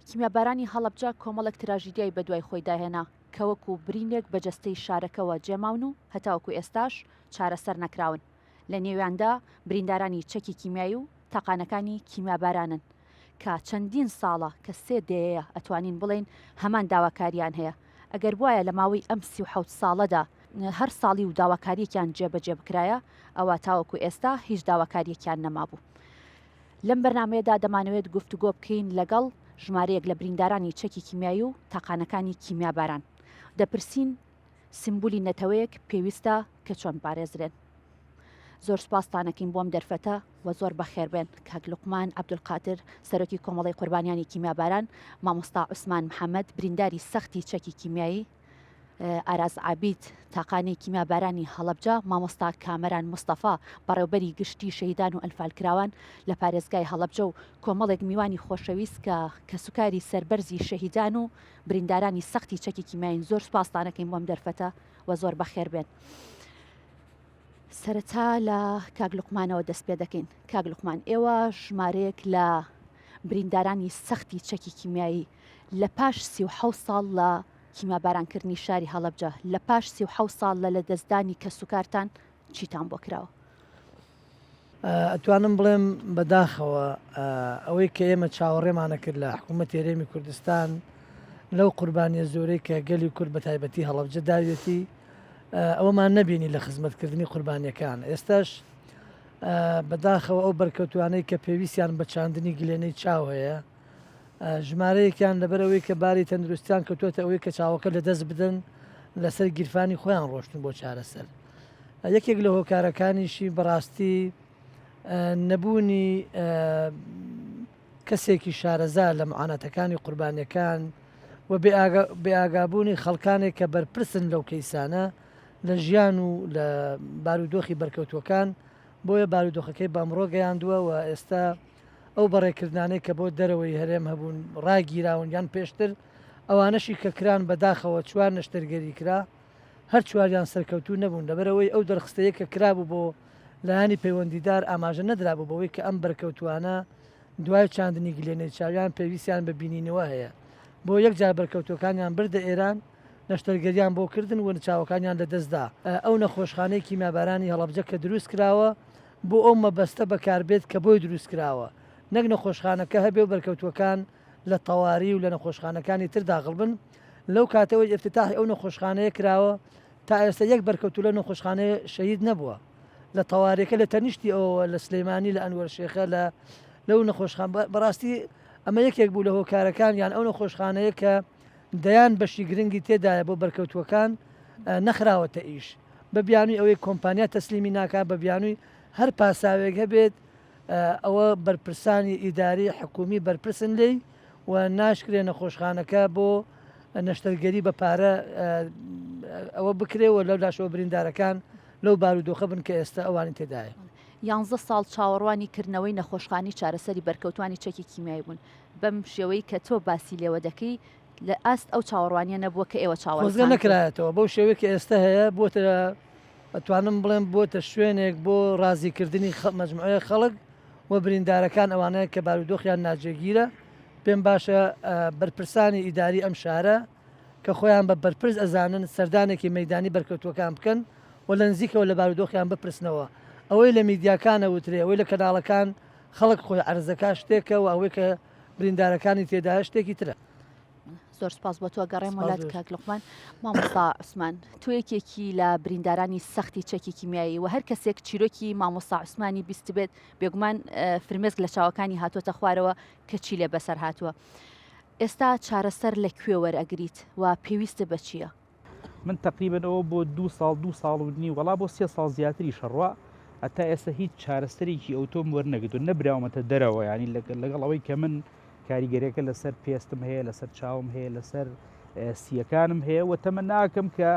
کیمیابارانی هەڵەبجە کۆمەڵێک تراژیدیای بەدوای خۆی داهێنا کە وەکو برینێک بەجەستەی شارەکەەوە جێماون و هەتاوەکو ئێستاش چارەسەر نەکراون. لە نێویاندا بریندارانی چەکی کیمیایی و تاقانەکانی کیمیابارانن کە چەندین ساڵە کە سێ دەیە ئەتوانین بڵێن هەمان داواکاریان هەیە. ئەگەر وایە لە ماوەی ئەم 37 ساڵەدا هەر ساڵی و داواکاریەکیان جێبەجێ بکرایە ئەوە تاوەکو ئێستا هیچ داواکاریەکیان نەمابوو. لەم بەرنامەیەدا دەمانەوێت گفتوگۆ بکەین لەگەڵ ژمارەیەک لە بریندارانی چەکی کیمیایی و تاقانەکانی کیمیاباران. دەپرسین سمبولی نەتەوەیەک پێویستە کە چۆن پارێزرێن. زۆر سپاستانەکەین بۆم دەرفەتە و زۆر بەخێربێن. کاک لوقمان عەبدولقادر سەرۆکی کۆمەڵی قوربانیانی کیمیاباران، مامۆستا عوسمان محەممەد برینداری سەختی چەکی کیمیایی، ئاراز عابید تاقانەی کیمیابارانی هەڵەبجە، مامۆستا کامەران مستەفا بەڕێوبەری گشتی شەهیدان و ئەلفالکراوان لە پارێزگای هەڵەبجە و کۆمەڵێک میوانی خۆشەویست کە سوکاری سەربەرزی شەهیدان و بریندارانی سەختی چەکی کیمیایی. زۆر سپاستانەکەین بۆم دەرفەتە و زۆر بەخێربێن. سەرەتا لە کاک لوقمانەوە دەست پێ دەکەین. کاک لوقمان، ئێوە ژمارەیەک لە بریندارانی سەختی چەکی کیمیایی لە پاش 37 ساڵ لە کیمیابارانکردنی شاری هەڵەبجە، لە پاش 37 ساڵ لە دەستدانی کە سوکارتان چیتان بۆ کراوە؟ ئەتوانم بڵێم بەداخەوە ئەوەی کە ئێمە چاوەڕێمانە کرد لە حکوومەت هێرێمی کوردستان لەو قوربانیە زۆرەی کە گەلی کورد بە تایبەتی هەڵەبجە داوێتی ئەوەمان نەبینی لە خزمەتکردنی قوربانیەکان. ئێستاش بەداخەوە ئەو بەرکەوتوانەی کە پێویستیان بە چاندنی گلێنەی چاو هەیە، ژمارەیەکیان لەبەر ئەوەی کە باری تەندروستیان کەوتوتە ئەوەی کە چاوەکە لە دەست بدەن لەسەر گیرفانی خۆیان ڕۆشتن بۆ چارەسەر. یەکێک لە هۆکارەکانیشی بەڕاستی نەبوونی کەسێکی شارەزا لە معانەتەکانی قوربانیەکان و بێئاگابوونی خەڵکانێک کە بەرپرسن لەو کەیسانە لە ژیان و لە بارودۆخی بەرکەوتوەکان. بۆیە بارودۆخەکەی بەمڕۆ گەیاندووە و ئێستا ئەو بەڕێکردانەی کە بۆ دەرەوەی هەرێم هەبوون ڕاگیراون یان پێشتر ئەوانەشی کە کران بەداخەوە چوار نەشتەرگەری کرا، هەر چواریان سەرکەوتوو نەبوون لەبەرەوەی ئەو دەرخستەیە کە کرابوو بۆ لایانی پەیوەندیدار ئاماژە نەدرابوو بەوەی کە ئەم بەرکەوتوانە دوای چاندنی گلێنەی چاویان پێویستیان بە بینینەوە هەیە. بۆ یەکجار بەرکەوتوەکانیان بردە ئێران، نەشتەرگەریان بۆ کردن و چاوەکانیان لەدەستدا. ئەو نەخۆشخانەی کیمیابارانی هەڵەبجە کە دروست کراوە بۆ ئەو مەبەستە بەکاربێت کە بۆی دروست کراوە، نەک نەخۆشخانەکە هەبێ و بەرکەوتوەکان لە تەواری و لە نەخۆشخانەکانی تر داخڵبن. لەو کاتەوەی ئفتتاحی ئەو نەخۆشخانەیە کراوە تا ئێستا یەک بەرکەوتو لە نەخۆشخانەیە شەهید نەبووە. لە تەواریەکە لە تەنیشتی ئەوە لە سلەیمانی لە ئەنوەر شێخە لەو نەخۆشخان بەڕاستی ئەمە یەکێک بوو لە هۆکارەکان یان ئەو نەخۆشخانەیە کە دەیان بەشی گرنگی تێدایە بۆ بەرکەوتوەکان نەخراوەتە ئیش بە بیانووی ئەوەی کۆمپانیا تەسلیمی ناکات، بە بیانووی هەر پاساوێک هەبێت ئەوە بەرپرسانی ئیداری حکومی بەرپرسن لێی و ناشکرێ نەخۆشخانەکە بۆ نەشتەرگەری بە پارە ئەوە بکرێەوە لەو لاشەوە بریندارەکان لەو بارودۆخە بن کە ئێستا ئەوانی تێدایە. 11 ساڵ چاوەڕوانی کردنەوەی نەخۆشخانی چارەسەری بەرکەوتوانی چەکی کیمیایی بوون. بەم شێوەی کە تۆ باسی لێوە دەکەی لە ئاست ئەو چاوەڕوانیە نەبووە کە ئێوە چاوەڕوانیە نەکرایەتەوە. بەو شێوەیە کە ئێستا هەیە بۆتە ئەتوانم بڵێم بۆتە شوێنێک بۆ ڕازیکردنی مەجموعەیە خەڵک و بریندارەکان ئەوانەیە کە بارودۆخیان ناجێگیرە. پێم باشە بەرپرسانی ئیداری ئەم شارە کە خۆیان بە بەرپرس ئەزانن سەردانێکی مەیدانی بەرکەوتوەکان بکەن و لە نزیکەوە لە بارودۆخیان بپرسنەوە. ئەوەی لە میدیاکانە وترێ، ئەوەی لە کەناڵەکان خەڵک خۆی عەرزەکە شتێکە و ئەوەی کە بریندارەکانی تێدایە شتێکی ترە. زۆر سپاس بۆ تۆ گەڕێم وڵات کاک لوقمان. مامۆستا عوسمان، تۆ یەکێکی لە بریندارانی سەختی چەکی کیمیایی و هەر کەسێک چیرۆکی مامۆستا عوسمانی بیست بێت بێگومان فرمێسک لە چاوەکانی هاتوۆتە خوارەوە کە چی لێ بەسەر هاتووە. ئێستا چارەسەر لەکوێ وەرئەگریت و پێویستە بە چییە؟ من تقریبا ئەوە بۆ 2 ساڵ و نی وڵا بۆ 3 ساڵ زیاتری شەڕوا ئەتا ئێستا هیچ چارەسەرێکی ئەوتۆم وەرنەگرتو نەبراومەتە دەرەوە. ینی لەگەڵ ئەوەی کە من کاریگەریەکە لەسەر پێستم هەیە، لەسەر چاوم هەیە، لەسەر سیەکانم هەیە و تەمە ناکەم کە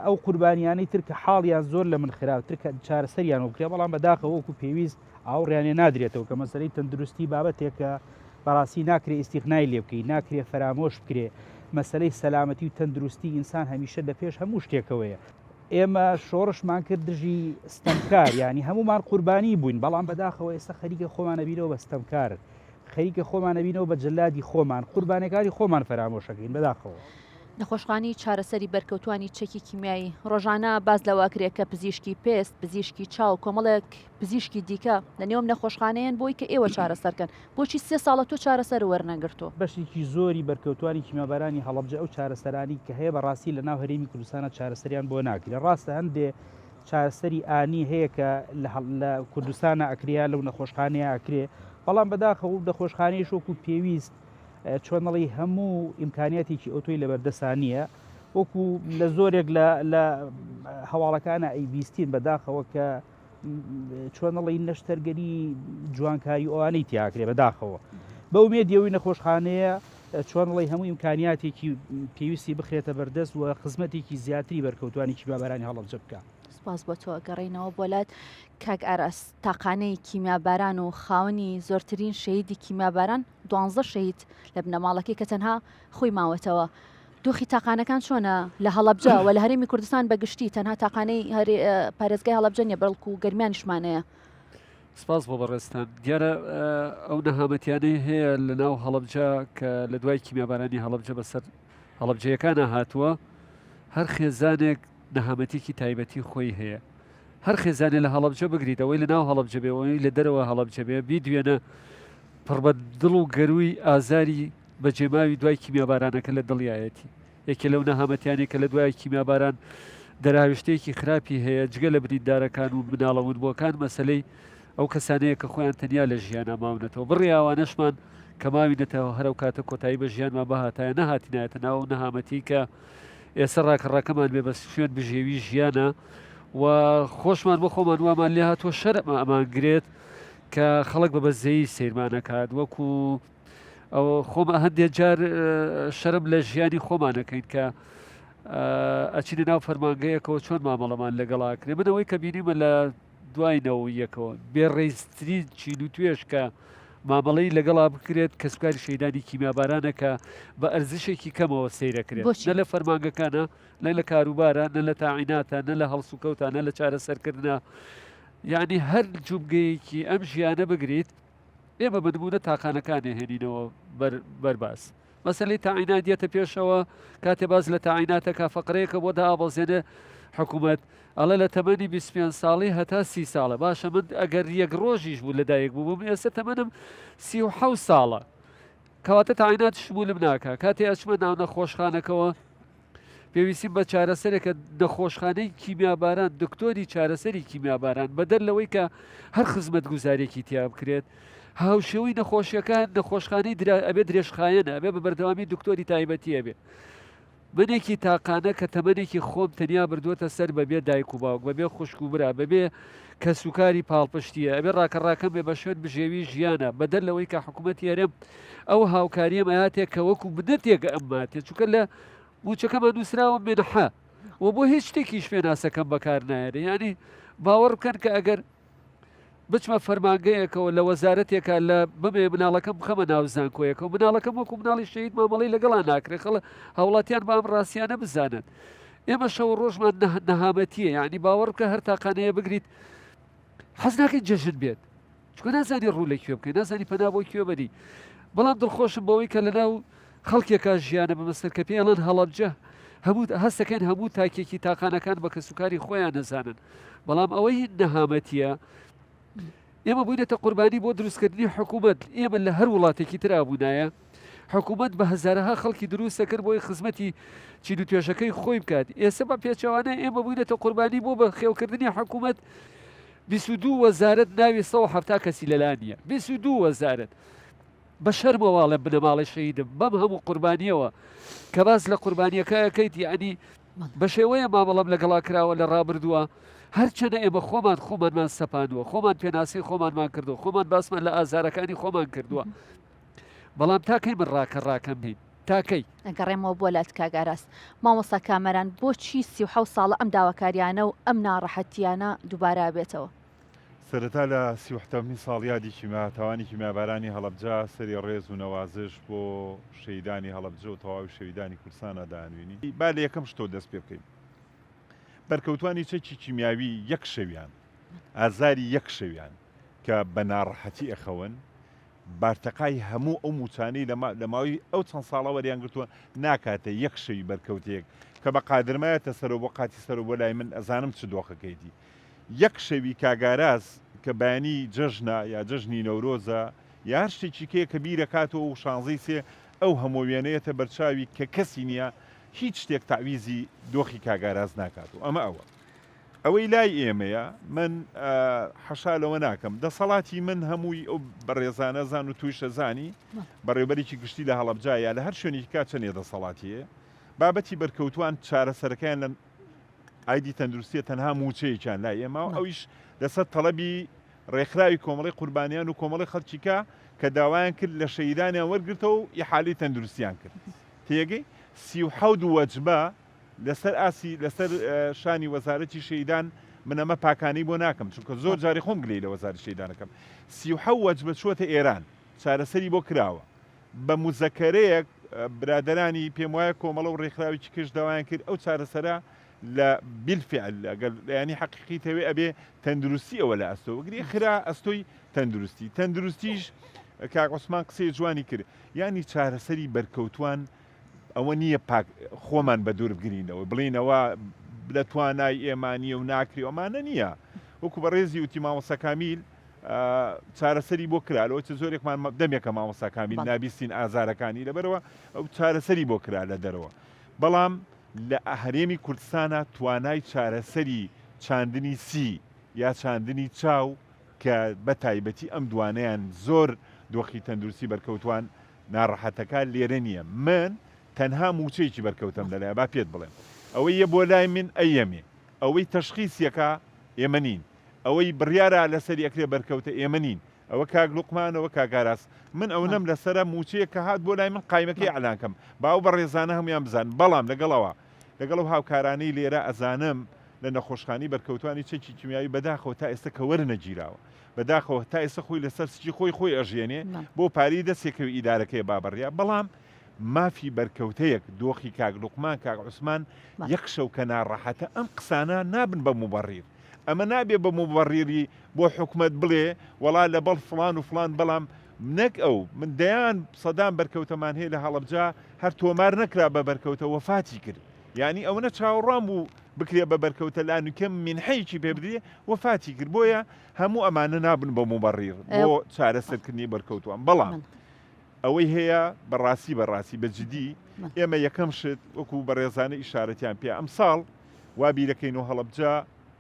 ئەو قوربانیانەی تر کە حاڵیان زۆر لە من خراوتر کە چارەسەریان وەکرێ، بەڵام بەداخەوە وەکو پێویست ئاوڕیانێ نادرێتەوە کە مەسەلەی تەندروستی بابەتێکە بەڕاستی ناکرێ ئیسیغنای لێ بکەی، ناکرێ فەرامۆش بکرێ. مەسەلەی سەلامەتی و تەندروستی ئینسان هەمیشە لە پێش هەموو شتێکەوەیە. ئێمە شۆڕشمان کرد دژی ستەمکار، ینی هەمومان قوربانی بووین، بەڵام بەداخەوە ئێستا خەریکە خۆمانە بینەوە بە ستەمکار خەریکە خۆمان نەبینەوە بە جەلادی خۆمان قوربانەکانی خۆمان فەرامۆشەکەین بەداخەوە. نەخۆشخانی چارەسەری بەرکەوتوانی چەکی کیمیایی ڕۆژانە باز لەواکرێت کە پزیشکی پێست پزیشکی چاو کۆمەڵێک پزیشکی دیکە لە نێوم نەخۆشخانەیەن بۆی کە ئێوە چارەسەرکەن بۆچی 3 ساڵە تۆ چارەسەر وەرنەگرتۆ. بەشێکی زۆری بەرکەوتوانی کیمیابارانی هەڵەبجە ئەو چارەسەرانی کە هەیە بەڕاستی لە ناو هەرێمی کوردستانە چارەسەریان بۆ ناکرێت ڕاستە هەندێ چارەسەری ئانی هەیە کە لە کوردستانە ئەکریا لەو نەخۆشخانەیە ئەکرێ بەڵام بەداخەوە نەخۆشخانەی شۆک و پێویست چۆنەڵی هەموو ئیمکانیاتێکی ئۆتۆی لە بەردەسانیە وەکو لە زۆرێک لە هەواڵەکانە ئەیبیستین بەداخەوە کە چۆنەڵی نەشتەرگەری جوانکاری ئەوانەی تیاکرێ بەداخەوە بە ئومێدیەوەی نەخۆشخانەیە چۆنڵی هەموو ئیمکانیاتێکی پێویستی بخرێتە بەردەست و خزمەتێکی زیاتری بەرکەوتوانی کیمیابارانی هەڵەبجە بکە. سپاس بۆ تۆ گەڕینەوە بۆلات کاک ئاراس تاقانەی کیمیاباران و خاوەنی زۆرترین شەهیدی کیمیاباران 12 شەهید لە بنەماڵەکەی کە تەنها خۆی ماوەتەوە. دۆخی تاقانەکان چۆنە لە هەڵەبجە و لە هەرێمی کوردستان بەگشتی تەنها تاقانەی پارێزگای هەڵەبجە نیە بەڵکو و گەرمیانیشمانەیە. سپاس بۆ بەڕێستان دیارە ئەو نەهامەتیانەی هەیە لە ناو هەڵەبجە کە لە دوای کیمیابارانی هەڵەبجە بەسەر هەڵەبجەیەکانە هاتووە هەر خێزانێک نەهامەتێکی تایبەتی خۆی هەیە هەر خێزانێ لە هەڵەبجە بگریتەوەی لە ناو هەڵەبجە بێەوەی لە دەرەوە هەڵەبجە بێ بیدوێنە پڕبە دڵ و گەروی ئازاری بەجێماوی دوای کیمیابارانەکە لە دڵیایەتی یەکێ لەو نەهامەتیانێک کە لە دوای کیمیاباران دەراویشتەیەکی خراپی هەیە جگە لە بریندارەکان و مناڵەونبووەکان مەسلەی ئەو کەسانەیە کە خۆیان تەنیا لە ژیانە ماونەتەوە بڕیاوانەشمان کە ماوینەتەوە هەرو کاتە کۆتایی بە ژیانمان بەهاتایە نەهاتینایەتە ناو نەهامەتی کە ئێستا ڕاکەڕاکەمان بێ بە شوێن بژێوی ژیانە و خۆشمان بۆ خۆمان وامان لێ هاتووە شەرم ئەمانگرێت کە خەڵک بە بەزەیی سیرمانەکات وەکو ئەو خۆمە هەندێک جار شەرم لە ژیانی خۆمانەکەین کە ئەچینە ناو فەرمانگەیەکەوە چۆن مامەڵەمان لەگەڵاکرێ منەوەی کە بینیمە لە دوایەوە یەکەوە بێڕێزترین چین و توێش کە مامەڵەی لەگەڵا بکرێت کەسکاری شەیدانی کیمیابارانە کە بە ئەرزشێکی کەمەوە سەیرەکرێت نە لە فەرمانگەکانە نە لە کاروبارە نە لە تاعیناتە نە لە هەڵسوکەوتە نە لە چارەسەرکردە یعنی هەر جوبگەیەکی ئەم ژیانە بگریت ئێمە بنمونە تاقانەکانێ هێنینەوە بەرباس مەسەلەی تاعینات دێتە پێشەوە کاتێ باز لە تاعیناتەکە فەقرەیەکە بۆ دابەزێنە حکوومەت ئەڵە لە تەمەنی 25 ساڵی هەتا 30 ساڵە باشە من ئەگەر یەک ڕۆژیش بوو لەدایک بووم ئێستا تەمەنم 37 ساڵە کەواتە تاعینات شمولم ناکە کاتێ ئەچمە ناو نەخۆشخانەکەەوە پێویستیم بە چارەسەرێکە نەخۆشخانەی کیمیاباران دکتۆری چارەسەری کیمیاباران بەدەر لەوەی کە هەر خزمەت گوزارێکی تیا بکرێت هاوشێوەی نەخۆشیەکان نەخۆشخانەی ئەبێ درێژخایەنە ئەبێ بە بەردەوامی دکتۆری تایبەتیە بێ منێکی تاقانە کە تەمەنێکی خۆم تەنیا بردووەتە سەر بەبێ دایک و باوک بەبێ خوشک و برا بەبێ کە سوکاری پاڵپشتیە ئەبێ ڕاکەڕاکەم بێ بە شوێن بژێوی ژیانە بەدەر لەوەی کە حکوومەتی هەرێم ئەو هاوکاریە مەهاتێک کە وەکو بدەتێکە ئەمماتێ چونکە لە موچەکەمان نووسراوە مێنەحە و بۆ هیچ شتێکی شوێناسەکەم بەکار نایێنێ ینی باوەڕ بکەن کە ئەگەر بچمە فەرمانگەیەکەوە لە وەزارەتێکە لە بمێ مناڵەکەم بخەمە ناوزانکۆیەکە مناڵەکەم وەکو مناڵی شەید مامەڵی لەگەڵان ناکرێت خەڵ هەوڵاتیان بە ئەم ڕاستیانە بزانن ئێمە شەو ڕۆژمان نەهامەتیە یعنی باوەڕ بکە هەر تاقانەیە بگریت حەز ناکەی جەژن بێت چکە نازانی ڕوو لە کوێ بکەی نازانی پەنا بۆ کوێ بەری بەڵام دڵخۆشم بەوەی کە لەناو خەڵکێکا ژیانە بەمەسەر کە پێڵەن هەڵەبجە هەموو هەستەکەن هەموو تاکێکی تاقانەکان بە کەسوکاری خۆیان نەزانن بەڵام ئەوەی نەهامەتیە ئێمە بووینێتە قوربانی بۆ دروستکردنی حکوومەت ئێمە لە هەر وڵاتێکی ترابوونایە حکوومەت بە هەزارەها خەڵکی دروستە کرد بۆی خزمەتی چین و توێژەکەی خۆی بکات ئێستا بە پێچەوانە ئێمە بووینێتە قوربانی بۆ بە خێوکردنی حکوومەت 22 وەزارەت ناوی 170 کەسی لەلانیە 22 وەزارەت بە شەرمەواڵە بنەماڵی شەیدم بەم هەموو قوربانیەوە کە باز لە قوربانیەکەیەکەیت یعنی بە شێوەیە مامەڵەم لەگەڵا کراوە لە ڕابردووە هەرچەنە ئێمە خۆمانمان سەپاندووە خۆمان پێناسی خۆمانمان کردو خۆمان باسمان لە ئازارەکانی خۆمان کردووە بەڵام تاکەی من ڕاکەم بین تاکەی ئەگەڕێمەوە بۆ لات کاگاراس مامۆستا کامەران بۆچی 37 ساڵە ئەم داواکاریانە و ئەم ناڕەحەتیانە دووبارە بێتەوە سەرەتا لە 37 ساڵ یادی تاوانی کیمیابارانی هەڵەبجە سەری ڕێز و نەوازش بۆ شەیدانی هەڵەبجە و تەواوی شەیدانی کورسانە دانوێنی با لە یەکەم شتۆ دەست پێ بکەین بەرکەوتوانی چەکی کیمیاوی یەک شەویان ئازاری یەک شەویان کە بە ناڕەحەتی ئەخەون بارتەقای هەموو ئەو موچانەی لە ماوەی ئەو چەند ساڵە وەریانگرتووە ناکاتە یەک شەوی بەرکەوتێک کە بە قادرمایەتە سەرەوە بۆ قاتی سەرەوە بۆ لای من ئەزانم چ دۆخەکەیتی یەک شەوی کاگاراز کە بەیانی جەژنە یا جەژنی نەورۆزە یا هەر شتێکی کەیە کە بیرەکاتەوە و شانزەی سێ ئەو هەموو وێنەیەتە بەرچاوی کە کەسی نییە هیچ شتێک تعویزی دۆخی کاگاراز ناکاتەوە ئەمە ئەوەی لای ئێمەیە من حەشالەوە ناکەم دەسەڵاتی من هەمووی ئەو بەڕێزانە زان و تویشە زانی بەڕێبەرێکی گشتی لە هەڵەبجایە لە هەر شوێنێکی کا چەندێ دەسەڵاتیە بابەتی بەرکەوتوان چارەسەرەکەیان لە ئایدی تەندروستیە تەنها موچەیەکیان لای ئێمە و ئەویش لەسەر تەڵەبی ڕێکخراوی کۆمەڵی قوربانیان و کۆمەڵی خەڵکیکە کە داوایان کرد لە شەیدانیان وەرگرتەوە و یحالی تەندروستیان کرد تێگەی 37 وەجبە لەسەر ئاسی لەسەر شانی وەزارەتی شەیدان من ئەمە پاکانی بۆ ناکەم چونکە زۆر جاری خۆم گلەی لە وەزارەتی شەیدانەکەم 37 وەجبە چووەتە ئێران چارەسەری بۆ کراوە بە موزەکەرەیەک برادەرانی پێم وایە کۆمەڵە و ڕێکخراوێکی کەش داوایان کرد ئەو چارەسەرە لە بیلفعل ینی حەقیقی تەوێ ئەبێ تەندروستی ئەوە لە ئەستۆ وەگری خرا ئەستۆی تەندروستیش کاک عوسمان قسەی جوانی کرد ینی چارەسەری بەرکەوتوان ئەوە نییە خۆمان بە دوور بگرینەوە بڵینەوە لە توانای ئێمانیە و ناکری ئەمانە نییە وەکو بە ڕێزی وتی مامۆستا کامیل چارەسەری بۆ کرالەوە چ زۆرێکمان دەمێکە مامۆستا کامیل نابیستین ئازارەکانی لەبەرەوە ئەو چارەسەری بۆ کرا لە دەرەوە بەڵام لە هەرێمی کوردستانە توانای چارەسەری چاندنی سی یا چاندنی چاو کە بە تایبەتی ئەم دوانیان زۆر دۆخی تەندروستی بەرکەوتوان ناڕەحەتەکە لێرە نییە من تەنها موچەیەکی بەرکەوتم لەلای با پێت بڵێم ئەوەی یە بۆ لای من ئەیەمێ ئەوەی تەشخیسیەکە ئێمە نین ئەوەی بڕیارە لەسەر یەکرێ بەرکەوتە ئێمە نین ئەوە کاک لوقمانەوە کاگاراس من ئەو نەم لەسرە موچەیە کە هات بۆ لای من قایمەکەی ئەلانکەم باو بە ڕێزانە هەمویان بزان بەڵام لەگەڵ هاوکارانەی لێرە ئەزانم لە نەخۆشخانی بەرکەوتوانی چەکی کیمیاوی بەداخەوە تا ئێستا کە وەرنەگیراوە بەداخەوە تا ئێستا خۆی لەسەر سکی خۆی ئەژێنێ بۆ پاری دەستێکەوە ئیدارەکەی بابڕیا بەڵام مافی بەرکەوتەیەک دۆخی کاک لوقمان کاک عوسمان یەک شەو کە ناڕەحەتە ئەم قسانە نابن بە موبەڕیر ئەمە نابێ بە موبەڕیری بۆ حکومت بڵێ وەڵا لە بەڵ فلان و فلان بەڵام نەک ئەو من دەیان سەدان بەرکەوتەمان هەیە لە هەڵەبجا هەر تۆمار نەکرا بە بەرکەوتە وەفاتی کرد یعنی ئەوە چاوەڕام و بکرێ بە بەرکەوتە لانوکەم منحەیەکی پێ بدرێ وەفاتی کرد بۆیە هەموو ئەمانە نابن بە موبەڕیر بۆ چارەسەرکردنی بەرکەوتوان بەڵام ئەوەی هەیە بەڕاستی بەجددی ئێمە یەکەم شت وەکو بەڕێزانە ئیشارەتیان پێ ئەم ساڵ وا بیرەکەینەوە هەڵەبجا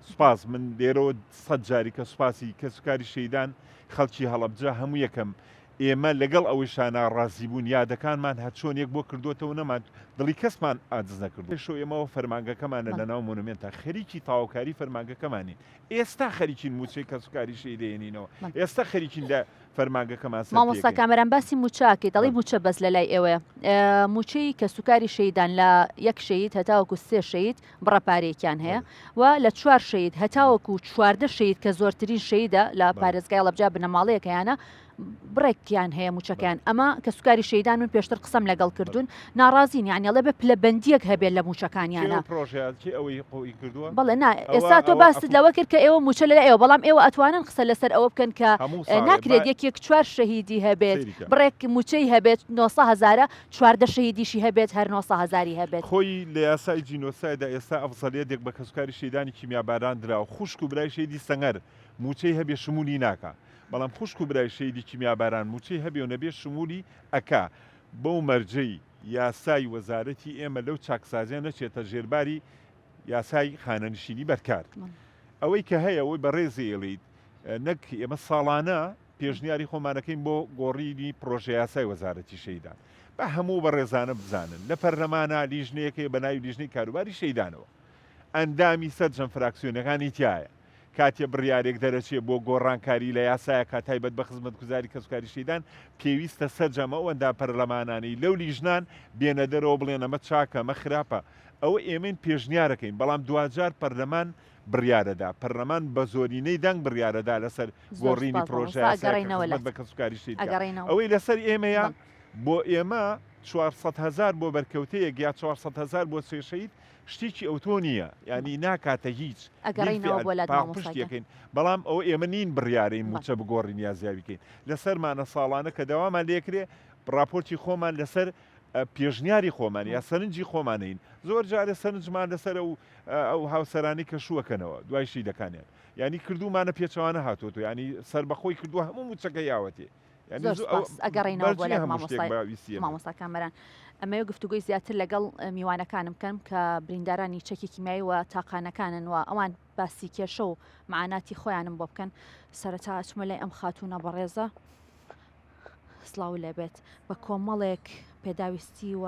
سوپاس من دێرەوە 100 جاری کە سوپاسی کەسوکاری شەیدان خەڵکی هەڵەبجا هەموو یەکەم ئێمە لەگەڵ ئەوەی شانە ڕازیبوون یادەکانمان هەر چۆن یەک بۆ کردوتەوە نەمان دڵی کەسمان ئاجز نەکردو شۆ ئێمەوە فەرمانگەکەمانە لە ناو مۆنومنتە خەریکی تاواکاری فەرمانگەکەمانی ئێستا خەریکین موچەی کەسوکاری شەیدێنینەوە ئێستا خەریکین لە فەرمانگەکەمان مامۆستا کامەران باسی موچاکێ دەڵی موچە بەس لە لای ئێوەیە موچەی کەسوکاری شەیدان لە یەک شەید هەتاوەکو 3 شەید بڕەپارێکیان هەیە و لە 4 شەید هەتاوەکو 14 شەید کە زۆرترین شەیدە لە پارێزگای هەڵەبجا بنەماڵەیەکەیانە بڕێکیان هەیە موچەکان ئەمە کە سوکاری شەیدان من پێشتر قسەم لەگەڵ کردوون ناڕازین یانیڵێ بە پلەبەندیەک هەبێت لە موچەکانیانە بەڵێ ئێستا تۆ باست لەوە کرد کە ئێوە موچە لە ئێوە بەڵام ئێوە ئەتوانن قسە لەسەر ئەوە بکەن کە ناکرێت یەکێک 4 شەهیدی هەبێت بڕێک موچەی هەبێت 900,000 14 شەهیدیشی هەبێت هەر 900,000 هەبێت خۆی لە یاسای جینۆسایدا ئێستا ئەفزەلیەتێک بە کەسوکاری شەیدانی کیمیاباران درا و خوشک و برای شەیدی سەنگەر موچەی هەبێ شمولی ناکە بەڵام خوشک و برای شەیدی کیمیاباران موچەی هەبێ و نەبێ شمولی ئەکا بەو مەرجەی یاسای وەزارەتی ئێمە لەو چاکسازیان نەچێتە ژێرباری یاسای خانەنشینی بەرکار ئەوەی کە هەیە ئەوەی بەڕێزی ئێڵیت نەک ئێمە ساڵانە پێشنیاری خۆمانەکەین بۆ گۆڕینی پرۆژە یاسای وەزارەتی شەیدان بە هەموو بەڕێزانە بزانن لە پەرلەمانە لیژنەیەکەی بە ناوی لیژنەی کاروباری شەیدانەوە ئەندامی سەرجەم فراکسیۆنەکانی تایە کاتێ بڕیارێک دەرەچێت بۆ گۆڕانکاری لە یاسایە کاتایبەت بە خزمەتگوزاری کەسوکاری شەیدان پێویستە سەرجەمە ئەوەندا پەرلەمانانەی لەو لیژنان بێنە دەرەوە بڵێن ئەمە چاکە ئەمە خراپە ئەوە ئێمەین پێشنیارەکەین بەڵام دوجار پەرلەمان بڕیارەدا پەرلەمان بە زۆرینەی دەنگ بڕیارەدا لەسەر گۆڕینی پرۆژە بە کەسوکاری شەیدان ئەوەی لەسەر ئێمەیە بۆ ئێمە 400,000 بۆ بەرکەوتەیەک یا 400,000 بۆ سێ شەید شتێکی ئەوتۆ نییە ینی ناکاتە هیچ ئەگەڕینەوە بۆ لات مامۆستاکە پشتەکەین بەڵام ئەو ئێمە نین بڕیارەی موچە بگۆڕین یا زیاوی بکەین لەسەرمانە ساڵانە کە دەوامان لێکرێ راپۆرتی خۆمان لەسەر پێشنیاری خۆمان یا سەرنجی خۆمانین زۆر جارە سەرنجمان لەسەر ئەو هاوسەرانی کە شووەکەنەوە دوای شیدەکانیان ینی کردومانە پێچەوانە هاتوۆ ینی سربەخۆی کردووە هەموو موچەکە یاوەتێ ئەگەڕینەوە بۆ لات مامۆستا کامەران ئەمەوە گفتوگوی زیاتر لەگەڵ میوانەکانم بکەم کە بریندارانی چەکی کیمیایی و تاقانەکانن و ئەوان باسی کێشە و معاناتی خۆیانم بۆ بکەن سەرەتا ئەچمە لای ئەم خاتوونە بەڕێزە سڵاو لێبێت بە کۆمەڵێک پێداویستی و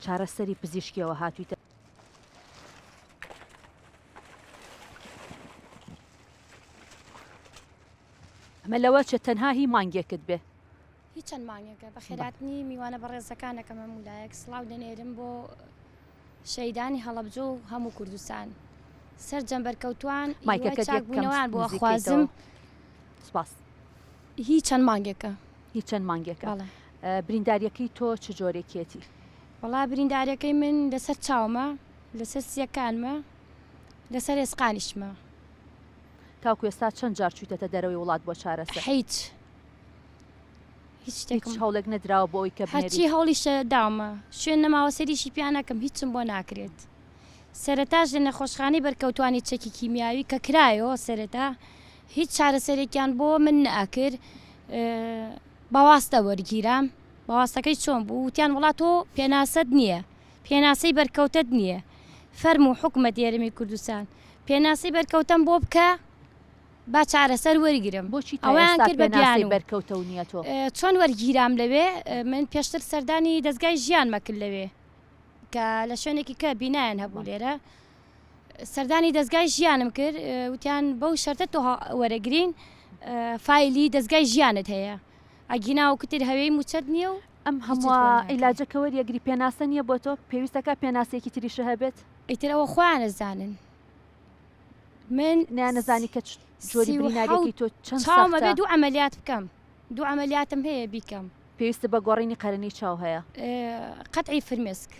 چارەسەری پزیشکیەوە هاتوویتە ئەمە لەوە چێت تەنها هی مانگێکت بێ هیچ چەند مانگێکە بە خێراتنی میوانە بەڕێزەکانەکەم مولایەک سڵاو دەنێرم بۆ شەیدانی هەڵەبجە و هەموو کوردستان سەر جەمبەرکەوتوان چاکبوونەوەیان بۆ خوازم سپاس هیچ چەند مانگێکە هیچ چەند مانگێکە برینداریەکەی تۆ چ جۆرێکێتی وڵا برینداریەکەی من لەسەر چاومە لەسەر سیەکانمە لەسەر ئێسقانیشمە تاکو ئێستا چەند جار چوویتەتە دەرەوەی وڵات بۆ چارەسەر هیچ هیچ هەوڵێک نەدراوە بۆ ئەوی کە هەرچی هەوڵیشە داومە شوێن نەماوە سەریشی پیانەکەم هیچم بۆ ناکرێت سەرەتاش لە نەخۆشخانەی بەرکەوتوانی چەکی کیمیاوی کە کرایەوە سەرەتا هیچ چارەسەرێکیان بۆ من نەکرد باواستە وەرگیرام باواستەکەی چۆن بوو وتیان وڵات تۆ پێناسەت نییە پێناسەی بەرکەوتت نییە فەرمو حکومەت یارمەی کوردستان پێناسی بەرکەوتم بۆ بکە با چارەسەر وەرگرم بۆچی ئەویان کرد بە بیان بەرکەوتە و نیە تۆ چۆن وەرگیرام لەوێ من پێشتر سەردانی دەستگای ژیان مەکرد لەوێ کە لە شوێنێکی کە بینایان هەبوو لێرە سەردانی دەستگای ژیانم کرد وتیان بەو شەرتە تۆ وەرەگرین فایلی دەستگای ژیانت هەیە ئەگینا و کتر هەوەی موچەت نییە و ئەم هەموو عیلاجەکە وەریەگری پێناسە نییە بۆ تۆ پێویستەکە پێناسێکی تریشە هەبێت ئیتر ئەوە خۆیان نەزانن من نانەزانی کە جۆری بریناریەکەی تۆ چەند چاومە بێ دوو ئەمەلیات بکەم دوو ئەمەلیاتم هەیە بیکەم پێویستە بە گۆڕینی قەرنی چاو هەیە قەتعی فرمێسک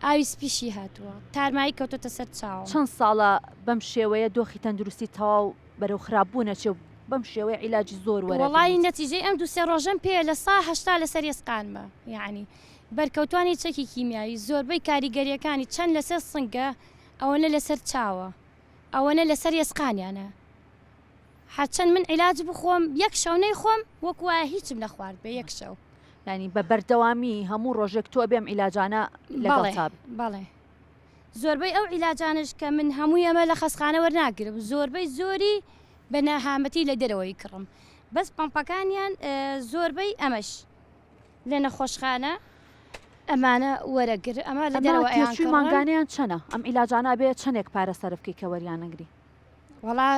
ئاوی سپیشی هاتووە تارمایی کەوتۆتە سەر چاو چەند ساڵە بەم شێوەیە دۆخی تەندروستی تەواو بەرەو خراپبوونە چێ بەم شێوەیە عیلاجی زۆر وەرە وڵی نەتیجەی ئەم دووسێ ڕۆژەم پێ لە سا هەشتا لەسەر ێسقانمە یعنی بەرکەوتوانی چەکی کیمیایی زۆربەی کاریگەریەکانی چەند لەسەر سنگە ئەوەنە لەسەر چاوە ئەوەنە لەسەر ێسقانیانە هەرچەند من عیلاج بخۆم یەک شەو نەیخۆم وەک وایە هیچم نەخوارد بە یەک شەو ینی بە بەردەوامی هەموو ڕۆژێک تۆ بێم عیلاجانە لەگەڵ بەڵێ زۆربەی ئەو عیلاجانش کە من هەمووی ئەمە لە خەسخانە وەرناگرم زۆربەی زۆری بە نەهامەتی لە دەرەوەی کڕم بەس پەمپەکانیان زۆربەی ئەمەش لە نەخۆشخانە ئەمانە وەرەگر ئەمە لە دەرەوە مانگانیان چەنە ئەم عیلاجانە بێ چەندێک پارە سەرفکەی کە وەریانەگری وڵا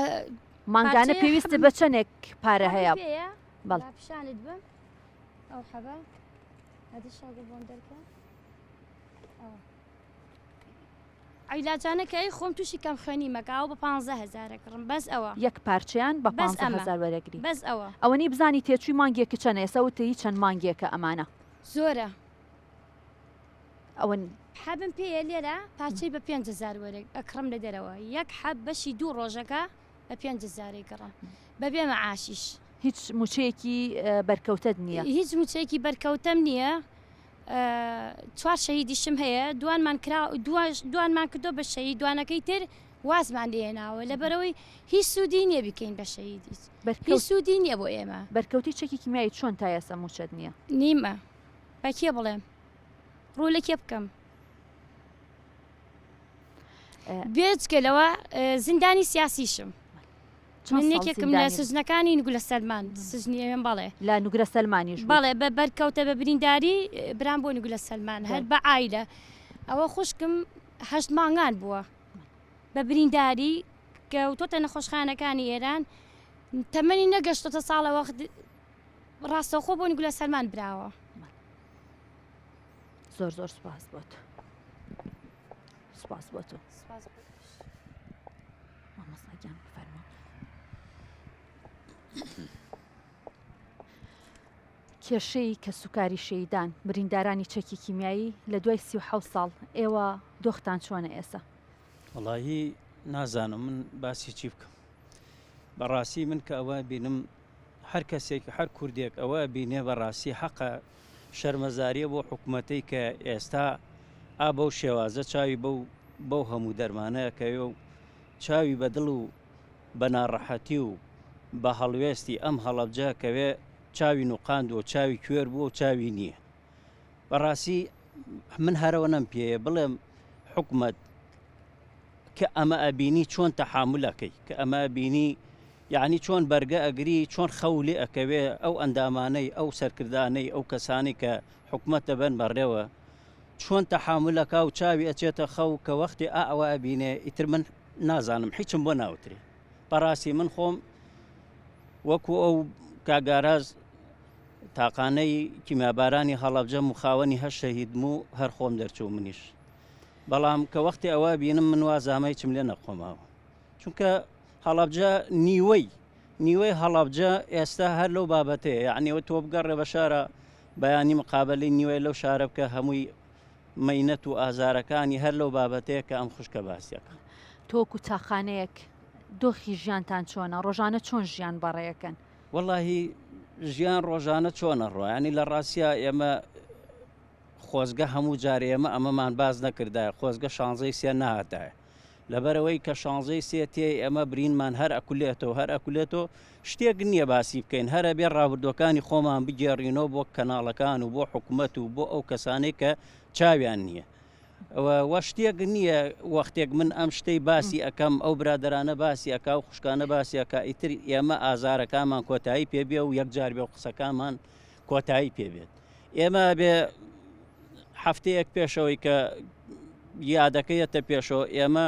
مانگانە پێویستە بە چەندێک پارە هەیە پیشانت بم ئەو حەبە هەدەشاگە بۆم دەرکە عیلاجانە کە ئەی خۆم تووشی کەم خوێنی مەکاو بە 15,000 کڕم بەس ئەوە یەک پارچیان بە 15,000 وەرەگری بەس ئەوە ئەوەنی بزانی تێچووی مانگێکی چەنە ئێستا وتەی چەند مانگێکە ئەمانە زۆرە ئەوەن حەبم پێیە لێرە پارچەی بە 5,000 وەرەگ ئەکڕم لە دەرەوە یەک حەب بەشی 2 ڕۆژەکە بە 5,000 گەڕم بەبێ مەعاشیش هیچ موچەیەکی بەرکەوتت نییە هیچ موچەیەکی بەرکەوتەم نییە 4 شەهیدیشم هەیە دوانمان کردۆ بە شەهید دوانەکەی تر وازمان لێناوە لەبەرەوەی هیچ سوودی نییە بکەین بە شەهیدی هیچ سوودی نییە بۆ ئێمە بەرکەوتی چەکی کیمیایی چۆن تا ئێستا موچەت نییە نیمە بەکێ بڵێم ڕوولەکێ بکەم بێجگەلەوە زیندانی سیاسیشم من یەکێکم لە سژنەکانی نگولە سەلمان سژنیێن بەڵێ لە نوگرە سەلمانیش بەڵێ بە بەرکەوتە بە برینداری برام بۆ نگولە سەلمان هەر بە ئایلە ئەوە خوشکم 8 مانگان بووە بە برینداری کەوتۆتە نەخۆشخانەکانی ئێران تەمەنی نەگەشتۆتە ساڵە وەخت ڕاستەوخۆ بۆ نگولە سەلمان براوە زۆر زۆر سپاس بۆ تۆ سپاس بۆ تۆ مامۆستاگیان بفەرمە کێشەی کە سوکاری شەیدان بریندارانی چەکی کیمیایی لە دوای 37 ساڵ ئێوە دۆختان چۆنە ئێستا وڵی نازانم من باسی چی بکەم بەڕاستی من کە ئەوە بینم هەر کەسێک هەر کوردێک ئەوە بینێ بەڕاستی حەقە شەرمەزاریە بۆ حکوومەتەی کە ئێستا بەو شێوازە چاوی بەو هەموو دەرمانەیەکەوێ و چاوی بەدڵ و بە ناڕەحەتی و بە هەڵوێستی ئەم هەڵەبجە کەوێ چاوی نوقاند و چاوی کوێر بووە و چاوی نییە بەڕاستی من هەرەوە نەم پێەیە بڵێم حکومەت کە ئەمە ئەبینی چۆن تەحاملەکەی کە ئەمە بینی یعنی چۆن بەرگە ئەگری چۆن خەولێ ئەکەوێ ئەو ئەندامانەی ئەو سەرکردانەی ئەو کەسانی کە حکومەتە بن بەڕێوە چۆن تەحاملەکە و چاوی ئەچێتە خەو کە وەختی ئەوە ئەبینێ ئیتر من نازانم هیچم بۆ ناوترێ بەڕاستی من خۆم وەکو ئەو کاگاراز تاقانەی کیمیابارانی هەڵەبجە مخاوەنی هەر شەهیدم و هەر خۆم دەرچوو منیش بەڵام کە وەختی ئەوە بینم من وازامەی چم لێ نەخۆماوە چونکە هەڵەبجە نیوەی هەڵەبجە ئێستا هەر لەو بابەتەیە یعنیەوە تۆ بگەڕێ بە شارە بەیانی مقابلی نیوەی لەو شارە بکە هەمووی مەینەت و ئازارەکانی هەر لەو بابەتەیە کە ئەم خوشکە باسیەکە تۆکو تاخانەیەک دۆخی ژیانتان چۆنە ڕۆژانە چۆن ژیان بەڕێیەکەن وەڵاهی ژیان ڕۆژانە چۆنە ڕۆیانی لە ڕاستە ئێمە خۆزگە هەموو جارێ ئەمەمان باز نەکردایە خۆزگە شانزەی سێ نهاتایە لەبەرەوەی کە شانزەی سێ تێ ئەمە برینمان هەر ئەکولێتەوە شتێک نییە باسی بکەین هەرە بێ ڕابردوەکانی خۆمان بگێڕینەوە بۆ کەناڵەکان و بۆ حکوومەت و بۆ ئەو کەسانەی کە چاویان نییە وە شتێک نییە وەختێک من ئەم شتەی باسی ئەەکەم ئەو برادرانە باسی ئەکا و خوشکانە باسیەکە ئیتر ئێمە ئازارەکانمان کۆتایی پێبێ و یەکجار بێ و قسەکانمان کۆتایی پێبێت ئێمە بێ هەفتەیەک پێشەوەی کە یادەکەیەتە پێشەوە ئێمە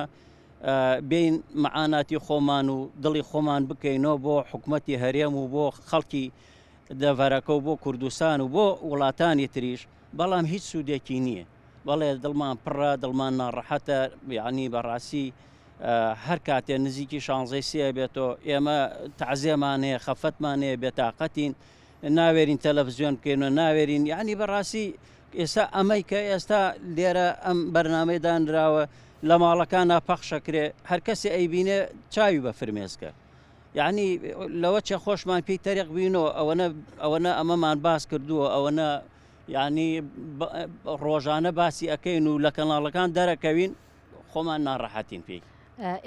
بین معاناتی خۆمان و دڵی خۆمان بکەینەوە بۆ حکوومەتی هەرێم و بۆ خەڵکی دەڤەرەکە و بۆ کوردستان و بۆ وڵاتانی تریش بەڵام هیچ سوودێکی نییە بەڵێ دڵمان پڕە دڵمان ناڕەحەتە یعنی بەڕاستی هەر کاتێ نزیکی شانزەی سێ بێتەوە ئێمە تەعزیەمانەیە خەفەتمانەیە بێتاقەتین ناوێرین تەلەڤیزیۆن بکەینەوە ناوێرین یعنی بەڕاستی ئێستا ئەمەی کە ئێستا لێرە ئەم بەرنامەی دانراوە لە ماڵەکانە پەخشەکرێ هەر کەسی ئەیبینێ چاوی بە فرمێسکە یعنی لەوە چێ خۆشمان پێی تەریق بینەوە ئەوەنە ئەمەمان باس کردووە ئەوەنە یعنی ڕۆژانە باسی ئەەکەین و لە کەناڵەکان دەرەکەوین خۆمان ناڕەحەتین پێی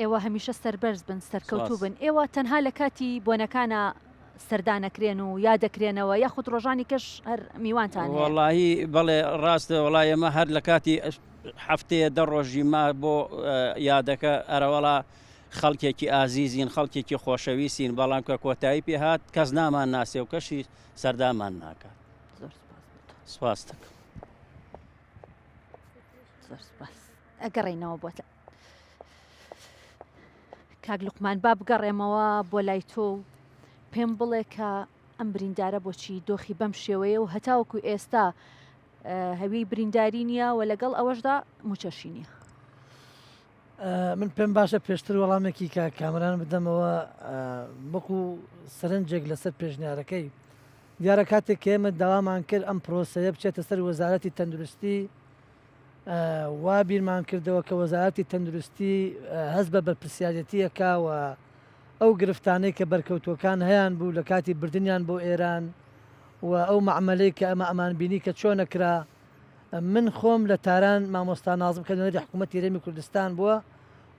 ئێوە هەمیشە سەربەرز بن سەرکەوتوو بن ئێوە تەنها لە کاتی بۆنەکانە سەردانەکرێن و یادەکرێنەوە یاخود ڕۆژانی کەش هەر میوانتان وەڵاهی بەڵێ ڕاستە وڵای ئەمە هەر لە کاتی هەفتەیە دە ڕۆژی ما بۆ یادەکە ئەرەوەڵا خەڵکێکی ئازیزین خەڵکێکی خۆشەویستین بەڵام کە کۆتایی پێ هات کەس نامان ناسێ و کەشی سەردامان ناکات سپاس دەکەم ئەگەڕێینەوە بۆتە کاک لوقمان با بگەڕێمەوە بۆ لای تۆ و پێم بڵێ کە ئەم بریندارە بۆچی دۆخی بەم شێوەیە و هەتاوەکو ئێستا هەوی برینداری نییە و لەگەڵ ئەوەشدا موچەشی نییە من پێم باشە پێشتر وەڵامێکی کە کامران بدەمەوە وەکو سەرنجێک لەسەر پێشنیارەکەی دیارە کاتێک کە ئێمە داوامان کرد ئەم پرۆسەیە بچێتە سەر وەزارەتی تەندروستی وا بیرمان کردەوە کە وەزارەتی تەندروستی هەست بە بەرپرسیارەتیەکەوە ئەو گرفتانەی کە بەرکەوتوەکان هەیان بوو لە کاتی بردنیان بۆ ئێران و ئەو معمەلەی کە ئەمە ئەمانبینی کە چۆنەکرا من خۆم لە تاران مامۆستا نازم کە نوێری حکوومەتی هەرێمی کوردستان بووە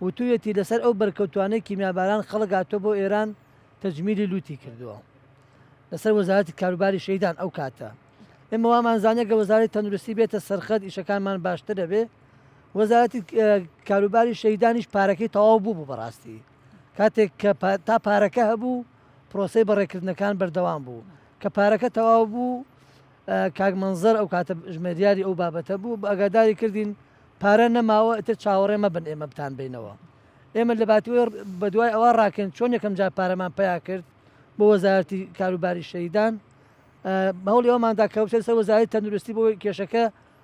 و تویەتی لەسەر ئەو بەرکەوتوانەی کیمیاباران خەڵک هاتۆ بۆ ئێران تەجمیلی لوتی کردووە لەسەر وەزارەتی کاروباری شەیدان ئەو کاتە ئێمە وامانزانە کە وەزارەتی تەندروستی بێتە سەرخەت ئیشەکانمان باشتر دەبێ وەزارەتی کاروباری شەیدانیش پارەکەی تەواو بوو بەڕاستی کاتێک کە تا پارەکە هەبوو پرۆسەی بەڕێکردنەکان بەردەوام بوو کە پارەکە تەواو بوو کاک مەنزەر ئەو کاتە ژمێریاری ئەو بابەتە بوو ئەگاداری کردین پارە نەماوە ئەتر چاوەڕێمە بن ئێمە بتان بینەوە ئێمە لە باتوێ بە دوای ئەوە ڕاکەن چۆن یەکەم جار پارەمان پیا کرد بۆ وەزارەتی کاروباری شەیدان بەهۆڵی ئەوماندا کەوتێت سەر وەزارەتی تەندروستی بۆ کێشەکە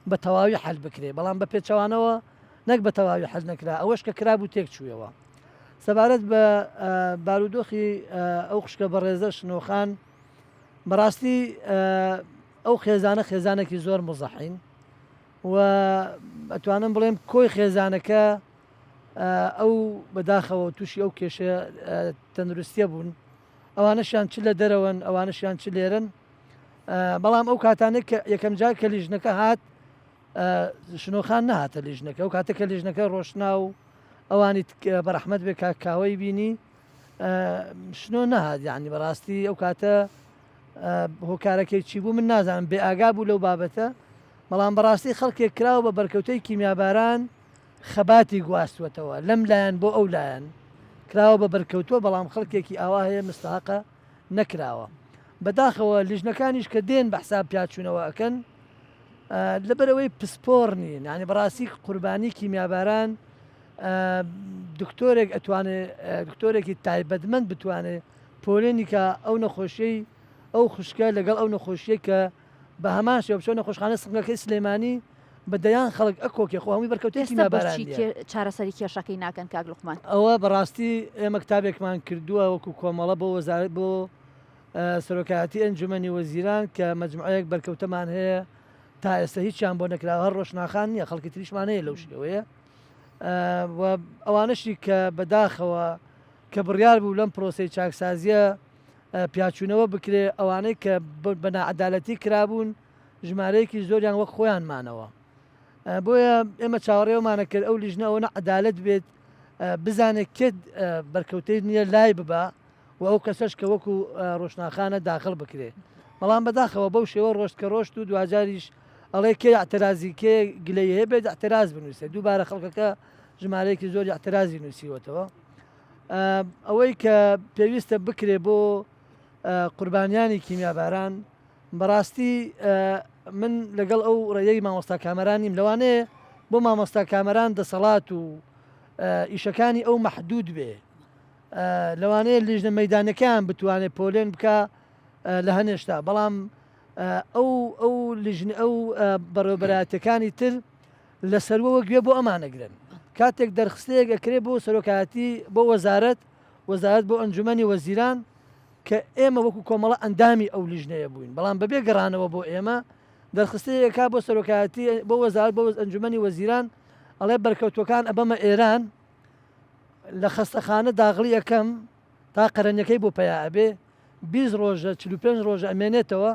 بە تەواوی حەل بکرێ بەڵام بە پێچەوانەوە نەک بە تەواوی حەل نەکرا ئەوەش کە کرابوو تێک چوویەوە سەبارەت بە بارودۆخی ئەو خوشکە بەڕێزە شنۆخان بەڕاستی ئەو خێزانە خێزانێکی زۆر مزەحین و ئەتوانم بڵێم کۆی خێزانەکە ئەو بەداخەوە تووشی ئەو کێشە تەندروستیە بوون ئەوانەشیان چ لە دەرەوەن ئەوانەشیان چ لێرن بەڵام ئەو کاتانێک یەکەم جار کە لیژنەکە هات شنۆخان نهاتە لیژنەکە ئەو کاتە کە لیژنەکە ڕۆشنا و ئەوانی بەرەحمەت بێ کاکاوەی بینی شنۆ نەهات یعنی بەڕاستی ئەو کاتە هۆکارەکەی چی بوو من نازانم بێ ئاگا بوو لەو بابەتە بەڵام بەڕاستی خەڵکێک کراوە بە بەرکەوتەی کیمیاباران خەباتی گواستوەتەوە لەم لایەن بۆ ئەو لایەن کراوە بە بەرکەوتووە بەڵام خەڵکێکی ئاوا هەیە مستحقە نەکراوە بەداخەوە لیژنەکانیش کە دێن بە حساب پیاچوونەوە ئەکەن لەبەرەوەی پسپۆر نین ینی بەڕاستی قوربانی کیمیاباران دکتۆرێک ئەتوانێت دکتۆرێکی تایبەتمەند بتوانێت پۆلێنی کە ئەو نەخۆشیەی ئەو خوشکە لەگەڵ ئەو نەخۆشیە کە بە هەمان شێوە بچۆ نەخۆشخانە سنگەکەی سلێمانی بەدەیان خەڵک ئەکۆکێ خۆ هەمووی بەرکەوتێکی کیمیاباران چارەسەری کێشەکەی ناکەن کاک لوقمان ئەوە بەڕاستی ئێمە کتابێکمان کردووە وەکو کۆمەڵە بۆ وەزارەت بۆ سەرۆکایەتی ئەنجومەنی وەزیران کە مەجموعەیەک بەرکەوتەمان هەیە تا ئێستا هیچیان بۆ نەکراوە هەر ڕۆژناخان نییە خەڵکی تریشمان هەیە لەو شێوەیە ئەوانشی کە بەداخەوە کە بڕیار بوو لەم پرۆسی چاکسازیە پیاچوونەوە بکرێ ئەوانەی کە بە نائەدالەتی کرابوون ژمارەیەکی زۆریان وەک خۆیان مانەوە بۆیە ئێمە چاوەڕێوەمانە کرد ئەو لیژنە ئەوە عەدالەت بێت بزانێت کێت بەرکەوتەی نییە لای ببە و ئەو کەسەش کە وەکو ڕۆژناخانە داخل بکرێ بەڵام بەداخەوە بەو شێوە ڕۆشت کە ڕۆشت و دوجاریش ئەڵێ کێ اعترازی کێ گلەی هەیە بێت اعتراز بنووسێت دووبارە خەڵکەکە ژمارەیەکی زۆری اعترازی نووسیوەتەوە ئەوەی کە پێویستە بکرێ بۆ قوربانیانی کیمیاباران بەڕاستی من لەگەڵ ئەو ڕێیەی مامۆستا کامەرانیم لەوانەیە بۆ مامۆستا کامەران دەسەڵات و ئیشەکانی ئەو مەحدود بێ لەوانەیە لیژنە مەیدانەکان بتوانێت پۆلێن بکە لە هەنێشتا بەڵام ئەو لیژنە ئەو بەڕێوەبەرایەتەکانی تر لەسەروەوە گوێ بۆ ئەمانەگرن کاتێک دەرخستەیەک ئەکرێ بۆ سەرۆکایەتی بۆ وەزارەت بۆ ئەنجومەنی وەزیران کە ئێمە وەکو کۆمەڵە ئەندامی ئەو لیژنەیە بووین بەڵام بەبێ گەڕانەوە بۆ ئێمە دەرخستەیەکا بۆ سەرۆکایەتی بۆ وەزارەت بۆ ئەنجومەنی وەزیران ئەڵێ بەرکەوتوەکان ئەبەمە ئێران لە خەستەخانە داغڵی یەکەم تا قەرەنەکەی بۆ پیا ئەبێ 20 ڕۆژە 45 ڕۆژە ئەمێنێتەوە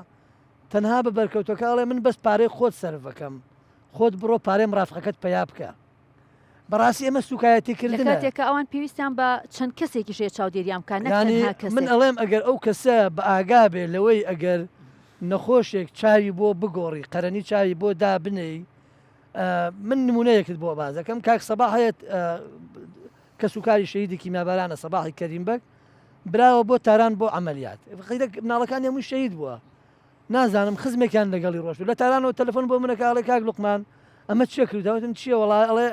تەنها بە بەرکەوتەکەڵێ من بەس پارەی خۆت سەرڤەکەم خۆت بڕۆ پارەی مڕافقەکەت پیا بکە بەڕاستی ئێمە سوکایەتیکردن کاتێکە ئەوان پێویستیان بە چەند کەسێکی شێ چاودێریان بکە من ئەڵێم ئەگەر ئەو کەسە بە ئاگا بێ لەوەی ئەگەر نەخۆشێک چاوی بۆ بگۆڕی قەرەنی چاوی بۆ دابنەی من نمونەیەکت بۆ بازەکەم کاک سەباح هەیە کە سوکاری شەیدی کیمیابارانە سەباحی کەریمبەگ براوە بۆ تاران بۆ عملیات مناڵەکان هەمووی شەید بووە نازانم خزمێکیان لەگەڵی ڕۆژ لە تارانەوە تەلەفۆن بۆ منەکڵی کاک لوقمان ئەمە چێ کرداوتن چییە وڵڵێ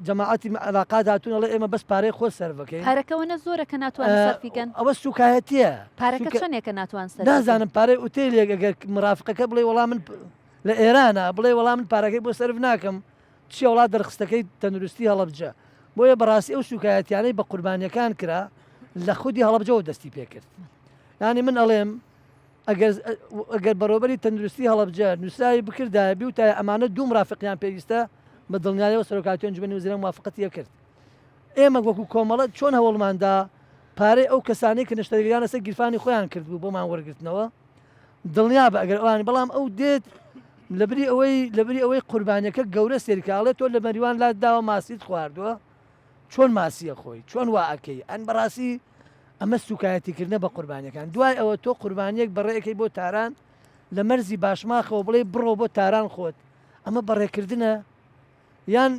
جەماعەتی علاقات هاتوون ئەڵێ ئێمە بەس پارەی خۆ سەرڤەکەی پارەکەونە زۆرە کە ناتوان سەرفیکەن ئەوە سوکایەتیە پارەکە چۆنێکە ناتوان سەر نازانم پارەی ئوتێلێک ئەگەر مرافقەکە بڵێ وەڵام من لە ئێرانە بڵێ وەڵام من پارەکەی بۆ سەرف ناکەم چی وڵات دەرخستەکەی تەندروستی هەڵەبجە بۆیە بەڕاستی ئەو سوکایەتیانەی بە قوربانیەکان کرا لە خودی هەڵەبجەوە دەستی پێکرد ینی من ئەڵێم ئەگەر بەڕۆبەری تەندروستی هەڵەبجە نووسراوی بکردایبی و تا ئەمانە دوو مرافقیان پێویستە بە دڵنیایەوە سەرۆکاتی ئەنجومەنی وەزیران موافقەتی کرد ئێمە وەکو کۆمەڵە چۆن هەوڵماندا پارەی ئەو کەسانی کە نیشتەرگەریان لەسەر گیرفانی خۆیان کردبوو بۆمان وەرگرتنەوە دڵنیا بە ئەگەر ئەوانی بەڵام ئەو دێت لەبری ئەوەی قوربانیەکە گەورە سێرکاڵێت تۆ لە مەریوان لات داوە ماسیت خواردووە چۆن ماسیە خۆی چۆن واعەکەی ئەن بەڕاستی ئەمە سوکایەتیکردنە بە قوربانیەکان دوای ئەوە تۆ قوربانیەک بەڕێەکەی بۆ تاران لە مەرزی باشماخەوە بڵێ بڕۆ بۆ تاران خۆت ئەمە بەڕێکردنە یان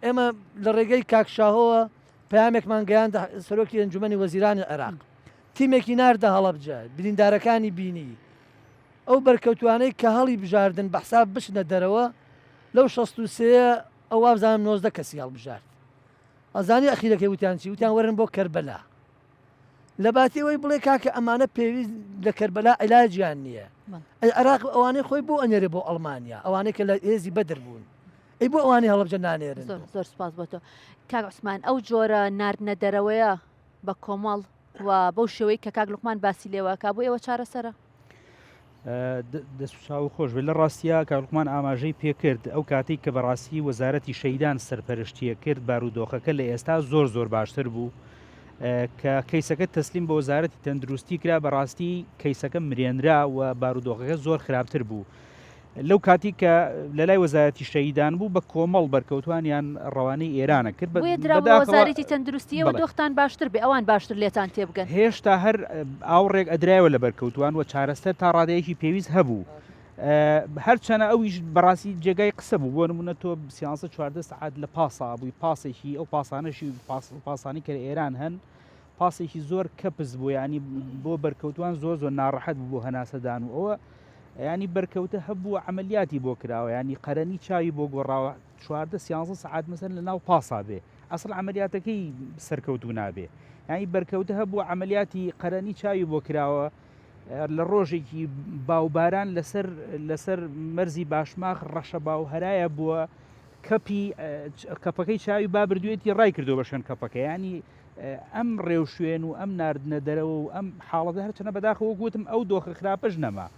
ئێمە لە ڕێگەی کاکشاهەوە پامێکمان گەیان سەرۆکی ئەنجومەنی وەزیرانی عێراق تیمێکی ناردە هەڵەبجە بریندارەکانی بینی ئەو بەرکەوتوانەی کە هەڵی بژاردن بە حساب بچنە دەرەوە لەو 63 ئەو وابزانم 90 کەسی هەڵبژارد ئەزانی ئەخیرەکەی وتیان چی وتیان وەرن بۆ کەربەلا لە باتیەوەی بڵێ کاکە ئەمانە پێویست لە کەربەلا عیلاجیان نییە عێراق ئەوانەی خۆی بۆ ئەنێرێ بۆ ئەڵمانیا ئەوانەی کە لە هێزی بەدر بوون ئەی بۆ ئەوانی هەڵبجە نانێرن زۆر سپاس بۆ تۆ کاک عوسمان ئەو جۆرە ناردنە دەرەوەیە بە کۆمەڵ و بەو شێوەی کە کاک لوقمان باسی لێوە کا بۆ ئێوە چارەسەرە دەستچاو خۆش بێت لە ڕاستیە کاڵکمان ئاماژەی پێکرد ئەو کاتێک کە بەڕاستی وەزارەتی شەیدان سەرپەرشتیە کرد بارودۆخەکە لە ئێستا زۆر باشتر بوو کە کەیسەکە تەسلیم بە وەزارەتی تەندروستی کرا بەڕاستی کەیسەکە مرێنرا و بارودۆخەکە زۆر خراپتر بوو لەو کاتی کە لە لای وەزارەتی شەیدان بوو بە کۆمەڵ بەرکەوتوانیان ڕەوانەی ئێرانە کرد وەزارەتی تەندروستیەوە دۆختان باشتر بێ ئەوان باشتر لێتان تێبگەن هێشتا هەر ئاوڕێک ئەدرایەوە لە بەرکەوتوان و چارەسەر تا ڕادەیەکی پێویست هەبوو هەرچەنە ئەویش بەڕاستی جێگای قسە بوو بۆ نمونە تۆ سیانسە 14 سعات لە پاسا بووی پاسێکی ئەو پاسانەشی پاسانی کە لە ئێران هەن پاسێکی زۆر کەپز بوو ینی بۆ بەرکەوتوان زۆر ناڕەحەت بوو بۆ هەناسەدان و ئەوە ینی بەرکەوتە هەبوو عملیاتی بۆ کراوە ینی قەرەنی چاوی بۆ گۆڕاوە 14 سعات مەسەن لە ناو پاسا بێ ئەسڵ عملیاتەکەی سەرکەوتو نابێ ینی بەرکەوتە هەبوو عملیاتی قەرەنی چاوی بۆ کراوە لە ڕۆژێکی باوباران لەسەر مەرزی باشماخ ڕەشە باو هەرایە بووە کەپەکەی چاوی با بردوێتی ڕای کردو بە شوێن کەپەکە ینی ئەم ڕێوشوێن و ئەم ناردنە دەرەوە و ئەم حاڵەتە هەرچەنە بەداخەوە گوتم ئەو دۆخە خراپەش نەما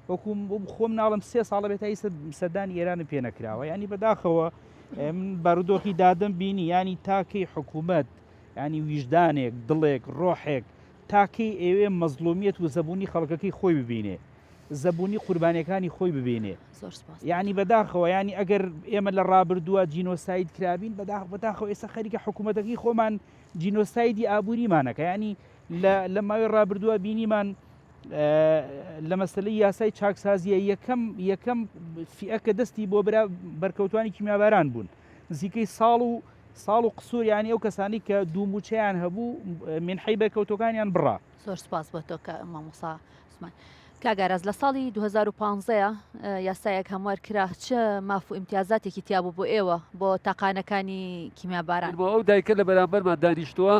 وەکو خۆم ناڵم 3 ساڵە بێت ئیسە سەردانی ئێرانە پێ نەکراوە ینی بەداخەوە بارودۆخی دادەم بینی ینی تاکەی حکوومەت ینی ویژدانێک دڵێک ڕۆحێک تاکەی ئێوێ مەزلومیەت و زەبوونی خەڵکەکەی خۆی ببینێ زەبوونی قوربانیەکانی خۆی ببینێ ینی بەداخەوە ینی ئەگەر ئێمە لە ڕابردووە جینۆساید کرابین بەداخەوە ئێستا خەریکە حکوومەتەکەی خۆمان جینۆسایدی ئابووریمانەکە ینی لە ماوەی ڕابردووە بینیمان لە مەسلەی یاسای چاکسازیە یەکەم فیئەکە دەستی بۆ برا بەرکەوتوانی کیمیاباران بوون نزیکەی ساڵ و قسوور ینی ئەو کەسانی کە دووموچەیان هەبوو منحەی بەرکەوتەکانیان بڕا زۆر سپاس بۆ تۆ کە مامۆستا عوسمان کاگاراز لە ساڵی 2015 یاسایەک هەموار کرا چه ماف و ئیمتیازاتێکی تیابوو بۆ ئێوە بۆ تاقانەکانی کیمیاباران بۆ ئەو دایکە لە بەرامبەرمان دانیشتووە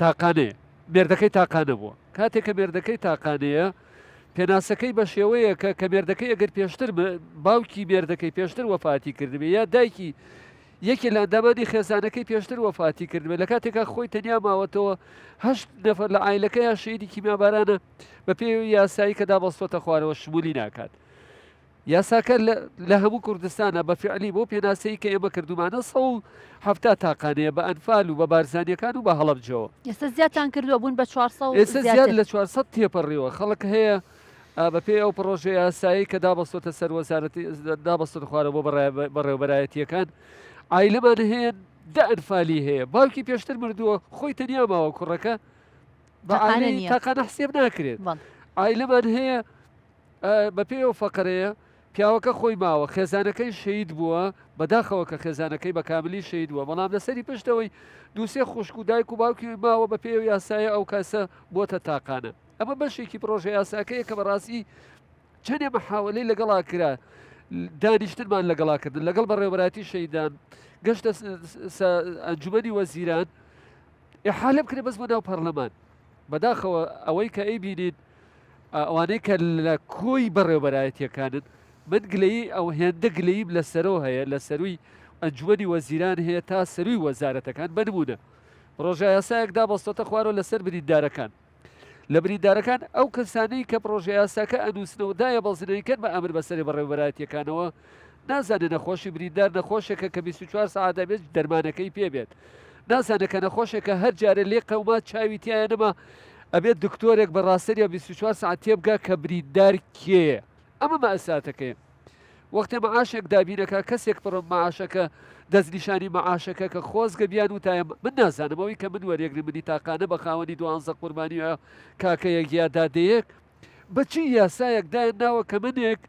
تاقانەیە مێردەکەی تاقانە بووە کاتێک کە مێردەکەی تاقانەیە پێناسەکەی بە شێوەیە کە مێردەکەی ئەگەر پێشتر باوکی مێردەکەی پێشتر وەفاتی کردبێ یا دایکی یەکی لە ئەندامانی خێزانەکەی پێشتر وەفاتی کردبێ لە کاتێکا خۆی تەنیا ماوەتەوە 8 نەفەر لە ئایلەکەی شەیدی کیمیابارانە بە پێ یاسایی کە دابەستۆتە خوارەوە شمولی ناکات یاساکە لە هەموو کوردستانە بە فعلی بۆ پێناسەی کە ئێمە کردومانە 170 تاقانەیە بە ئەنفال و بە بارزانیەکان و بە هەڵەبجەوە ئێستا زیاتان کردووە بوون بە 400 ئێستا زیاد لە 400 تێپەڕیەوە خەڵک هەیە بە پێی ئەو پرۆژه یاسایی کە دابەستۆتە سەر وەزارەتی دابەستۆتە خوارەوە بۆ بەڕێوەبەرایەتیەکان ئایلەمان هەیە دە ئەنفالی هەیە باوکی پێشتر مردووە خۆی تەنیا ماوە کوڕەکە بە ئایلەی تاقانە حسێب ناکرێت ئایلەمان هەیە بە پێی ئەو فەقەرەیە پیاوەکە خۆی ماوە خێزانەکەی شەید بووە بەداخەوە کە خێزانەکەی بە کاملی شەید بووە بەڵام لەسەری پشتەوەی دووسێ خوشک و دایک و باوکی ماوە بە پێی یاسایە ئەو کەسە بۆتە تاقانە ئەمە بەشێکی پرۆژه یاساکەیە کە بەڕاستی چەندێ مەحاوەلەی لەگەڵا کرا دانیشتنمان لەگەڵاکردن لەگەڵ بەڕێوەبەراتی شەیدان گەشتە ئەنجومەنی وەزیران ئیحالە بکرێ بەس بۆ ناو پەرلەمان بەداخەوە ئەوەی کە ئەیبینین ئەوانەی کە لە کۆی بەڕێوەبەرایەتیەکانن من گلەیی ئەو هێندە گلەییم لەسەرەوە هەیە لە سەروی ئەنجومەنی وەزیران هەیە تا سەروی وەزارەتەکان بنمونە ڕۆژە یاسایەک دابەستۆتە خوارەوە لەسەر بریندارەکان لە بریندارەکان ئەو کەسانەی کە پرۆژه یاساکە ئەنووسنەوە دایە بەڵزنەوەیکرد بە ئەمر بەسەری بەڕێوەبەرایەتیەکانەوە نازانێت نەخۆشی بریندار نەخۆشێکە کە 24 ساعات دەبێت دەرمانەکەی پێبێت نازانێت کە نەخۆشێکە هەر جارە لێ قەوما چاوی تایە نەما ئەبێت دکتۆرێک بە ڕاستەریە 24 ساعت تێبگا کە بریندار کێیە ئەمە مەئەساتەکەی وەختێ مەعاشێک دابینەکە کەسێک پڕ مەعاشەکە دەستنیشانی مەعاشەکە کە خۆزگە بیان و تایم من نازانمەوەی کە من وەرێگری منی تاقانە بە خاوەنی 12 قوربانی کاکەیەک یا دادەیەک بەچی یاسایەک دایان ناوە کە منێک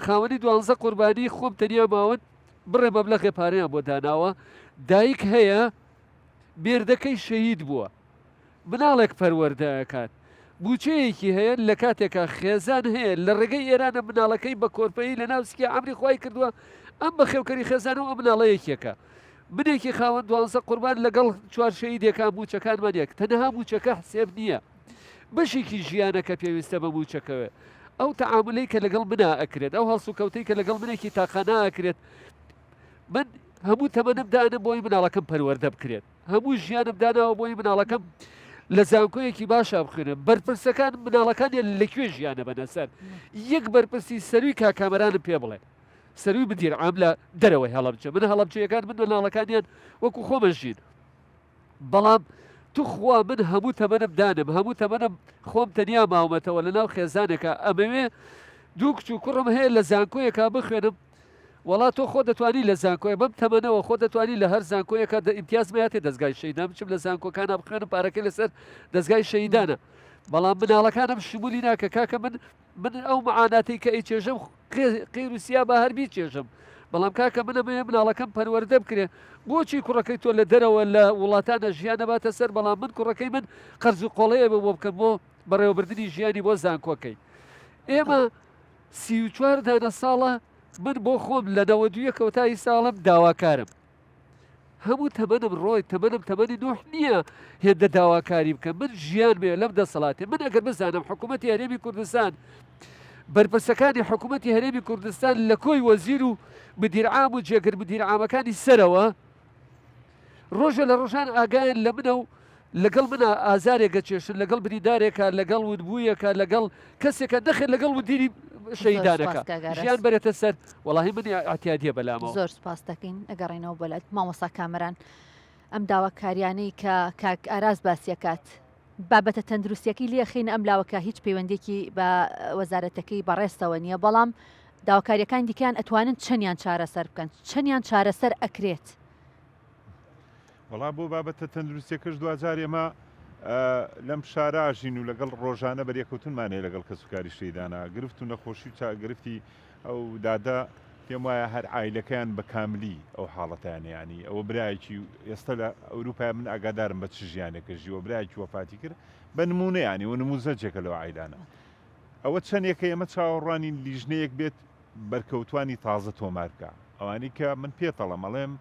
خاوەنی 12 قوربانی خۆم تەنیا ماون بڕێ مەبلەغی پارەیان بۆ داناوە دایک هەیە مێردەکەی شەهید بووە مناڵێک پەروەردەکات بوچەیەکی هەیە لە کاتێکە خێزان هەیە لە ڕێگەی ئێرانە مناڵەکەی بە کۆرپەی لە ناوسکی ئەمری خۆی کردووە ئەم بە خێوکەری خێزانەوە مناڵەیەکێکە منێکی خاوەن 12 قوربان لەگەڵ چوار شەهیدێکان موچەکانمان یەک تەنها موچەکە حسێب نییە بەشێکی ژیانەکە پێویستە بە موچەکەوێ ئەو تەعاملەی کە لەگەڵ منا ئەکرێت ئەو هەڵسوکەوتەی کە لەگەڵ منێکی تاقانە ئەکرێت من هەموو تەمەنم دانم بۆی مناڵەکەم پەروەردە بکرێت هەموو ژیانم داناوە بۆی مناڵەکەم لە زانکۆیەکی باشە بخوێنم بەرپرسەکان مناڵەکانیان لەکوێ ژیانە بەنەسەر یەک بەرپرسی سەروی کاکامەرانم پێ بڵێ سەروی بدیر عام لە دەرەوەی هەڵەبجە من هەڵەبجەکان من مناڵەکانیان وەکو خۆمەژین بەڵام تو خوا من هەموو تەمەنم دانم هەموو تەمەنم خۆم تەنیا ماومەتەوە لە ناو خێزانێکە ئەمەوێ دوو کچ و کوڕم هەیە لە زانکۆیەکە بخوێنم وڵات تۆ خۆ دەتوانی لە زانکۆی بەم تەمەنەوە خۆ دەتوانی لە هەر زانکۆیەکە ئیمتیاز مایاتێ دەستگای شەیدان بچم لە زانکۆکانە بخوێنم پارەکەی لەسەر دەستگای شەیدانە بەڵام مناڵەکانم شمولی ناکە کاکە من ئەو معاناتی کە ئیچێژم قیر و سیا بە هەربی چێژم بەڵام کاکە منەمەیە مناڵەکەم پەروەردە بکرێ بۆچی کوڕەکەی تۆ لە دەرەوە لە وڵاتانە ژیان نەباتە سەر بەڵام من کوڕەکەی من قەرز و قۆڵەیە بۆ بکەم بۆ بەڕێوەبردننی ژیانی بۆ زانکۆکەی ئێمە 34 دانە ساڵە من بۆ خۆم لە 92 تای ساڵم داواکارم هەموو تەمەنم ڕۆی تەمەنم تەمەنی نوح نییە هێندە داواکاری بکەم من ژیان بێ لەم دەسەڵاتێ من ئەگەر بزانم حکوومەتی هەرێمی کوردستان بەرپرسەکانی حکوومەتی هەرێمی کوردستان لە کۆی وەزیر و مدیرعام و جێگر مدیرعامەکانی سەرەوە ڕۆژە لە ڕۆژان ئاگایان لە منە و لەگەڵ منە ئازارێکە چێشن لەگەڵ بریندارێکە لەگەڵ ودبوویەکە لەگەڵ کەسێکە دەخێت لەگەڵ ودیری شەیدانەکە ژیان بەرێتە سەر وەڵاهی منی ئاتیادیە بەلامەوە زۆر سپاس دەکەین ئەگەڕێنەوە بەلات مامۆستا کامەران ئەم داواکاریانەی کە کاک ئاراز باسیەکات بابەتە تەندروستیەکەی لێخین ئەم لاوەکە هیچ پەیوەندێکی بە وەزارەتەکەی بەڕێستەوە نییە بەڵام داواکاریەکان دیکەیان ئەتوانن چەندیان چارەسەر بکەن چەندیان چارەسەر ئەکرێت وڵا بۆ بابەتە تەندروستیەکەش دوجار ئێمە لەم شاراژین و لەگەڵ ڕۆژانە بەریەکەوتونمانەیە لەگەڵ کەسوکاری شەیدانە گرفت و نەخۆشی و گرفتی ئەو دادا پێم وایە هەر ئایلەکەیان بە کاملی ئەو حاڵەتیانیانی ئەوە برایکی ئێستا لە ئەوروپای من ئاگادارم بە چ ژیانێکە ژیوە برایکی وەفاتی کرد بە نمونەیانی و نموزەجێکە لەو ئایلانە ئەوە چەندێکە ئێمە چاوەڕوانی لیژنەیەک بێت بەرکەوتوانی تازە تۆمارکە ئەوانی کە من پێتەڵە مەڵێم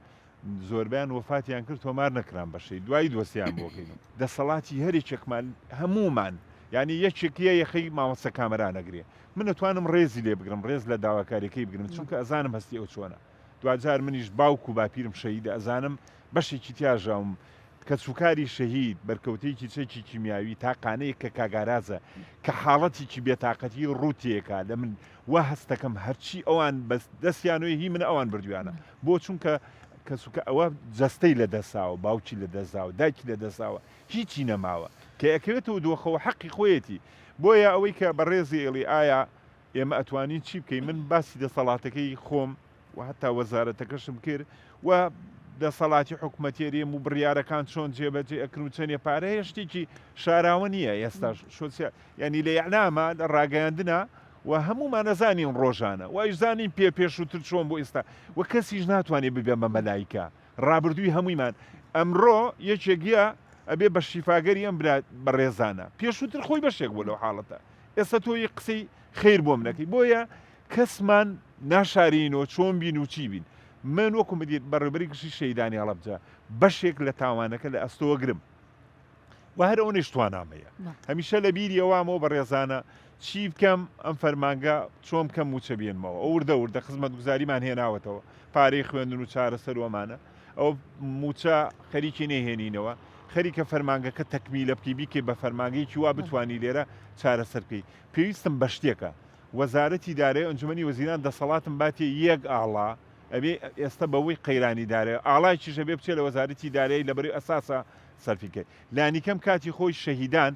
زۆربیان وفاتیان کرد تۆمار نەکران بەشەی دوایی دۆسییان بۆکەین دەسەڵاتی هەرێکێکمان هەمومان ینی یەکێکیە یەخی ماوەسە کامەرانەگرێ من دەتوانم ڕێزی لێ بگرم ڕێز لە داواکاریەکەی بگرم چونکە ئەزانم هەستی ئەو چۆنە دوجار منیش باوک و باپیرم شەهید ئەزانم بەشێکی تیاژاوم کە سوکاری شەهید بەرکەوتەیەکی چەکی کیمیاوی تاقانەیە کە کاگارازە کە حاڵەتێکی بێتاقەتی ڕوتێکە لە من وا هەستەکەم هەرچی ئەوان دەستیانۆی هی من ئەوان بردویانە بۆ چونکە کەسوکە ئەوە جەستەی لە دەساوە باوکی لە دەساوە دایکی لە دەساوە هیچی نەماوە کە ئەکەوێتەوە دۆخەوە حەقی خۆیەتی بۆیە ئەوەی کە بەڕێزی ئێڵی ئایا ئێمە ئەتوانین چی بکەین من باسی دەسەڵاتەکەی خۆم و هەتا وەزارەتەکەشم کرد و دەسەڵاتی حکوومەتێریم و بڕیارەکان چۆن جێبەجێ ئەکرد و چەندێ پارەیە شتێکی شاراوە نییە ئێستا شۆسیال ینی لە یعنامە لە ڕاگەیاندنە و هەمومان نەزانین ڕۆژانە وای زانین پێشووتر چۆن بۆ ئێستا و کەسیش ناتوانێت ببێ بە مەلایکە ڕابردووی هەموویمان ئەمڕۆ یەکێکیە ئەبێ بە شیفاگەری ئەم بەڕێزانە پێشووتر خۆی بەشێک بوو لەو حاڵەتە ئێستا تۆی قسەی خیر بۆم نەکەی بۆیە کەسمان ناشارینەوە چۆن بین و چی بین من وەکو مدیر بەڕێبەری گشتی شەیدانی هەڵەبجە بەشێک لە تاوانەکە لە ئەستۆوە گرم و هەر ئەو نیشتوانامەیە هەمیشە لە بیری ئەوامەوە بەڕێزانە چی بکەم ئەم فەرمانگە چۆم کەم موچە بێنمەوە ئەو وردە خزمەت گوزاریمان هێناوەتەوە پارەی خوێندن و چارەسەر وەمانە ئەو موچە خەریکی نێهێنینەوە خەریکە فەرمانگەکە تەکمیلە بکەی بیکەی بە فەرمانگەیەکی وا بتوانی لێرە چارەسەر بکەی پێویستم بە شتێکە وەزارەتی دارایی ئەنجومەنی وەزیران دەسەڵاتم باتێ یەک ئاڵا ئەبێ ئێستا بەوەی قەیرانی دارێ ئاڵایکیشە بێ بچێت لە وەزارەتی دارایی لەبەر ئەساسە سەرفیکە لانیکەم کاتی خۆی شەهیدان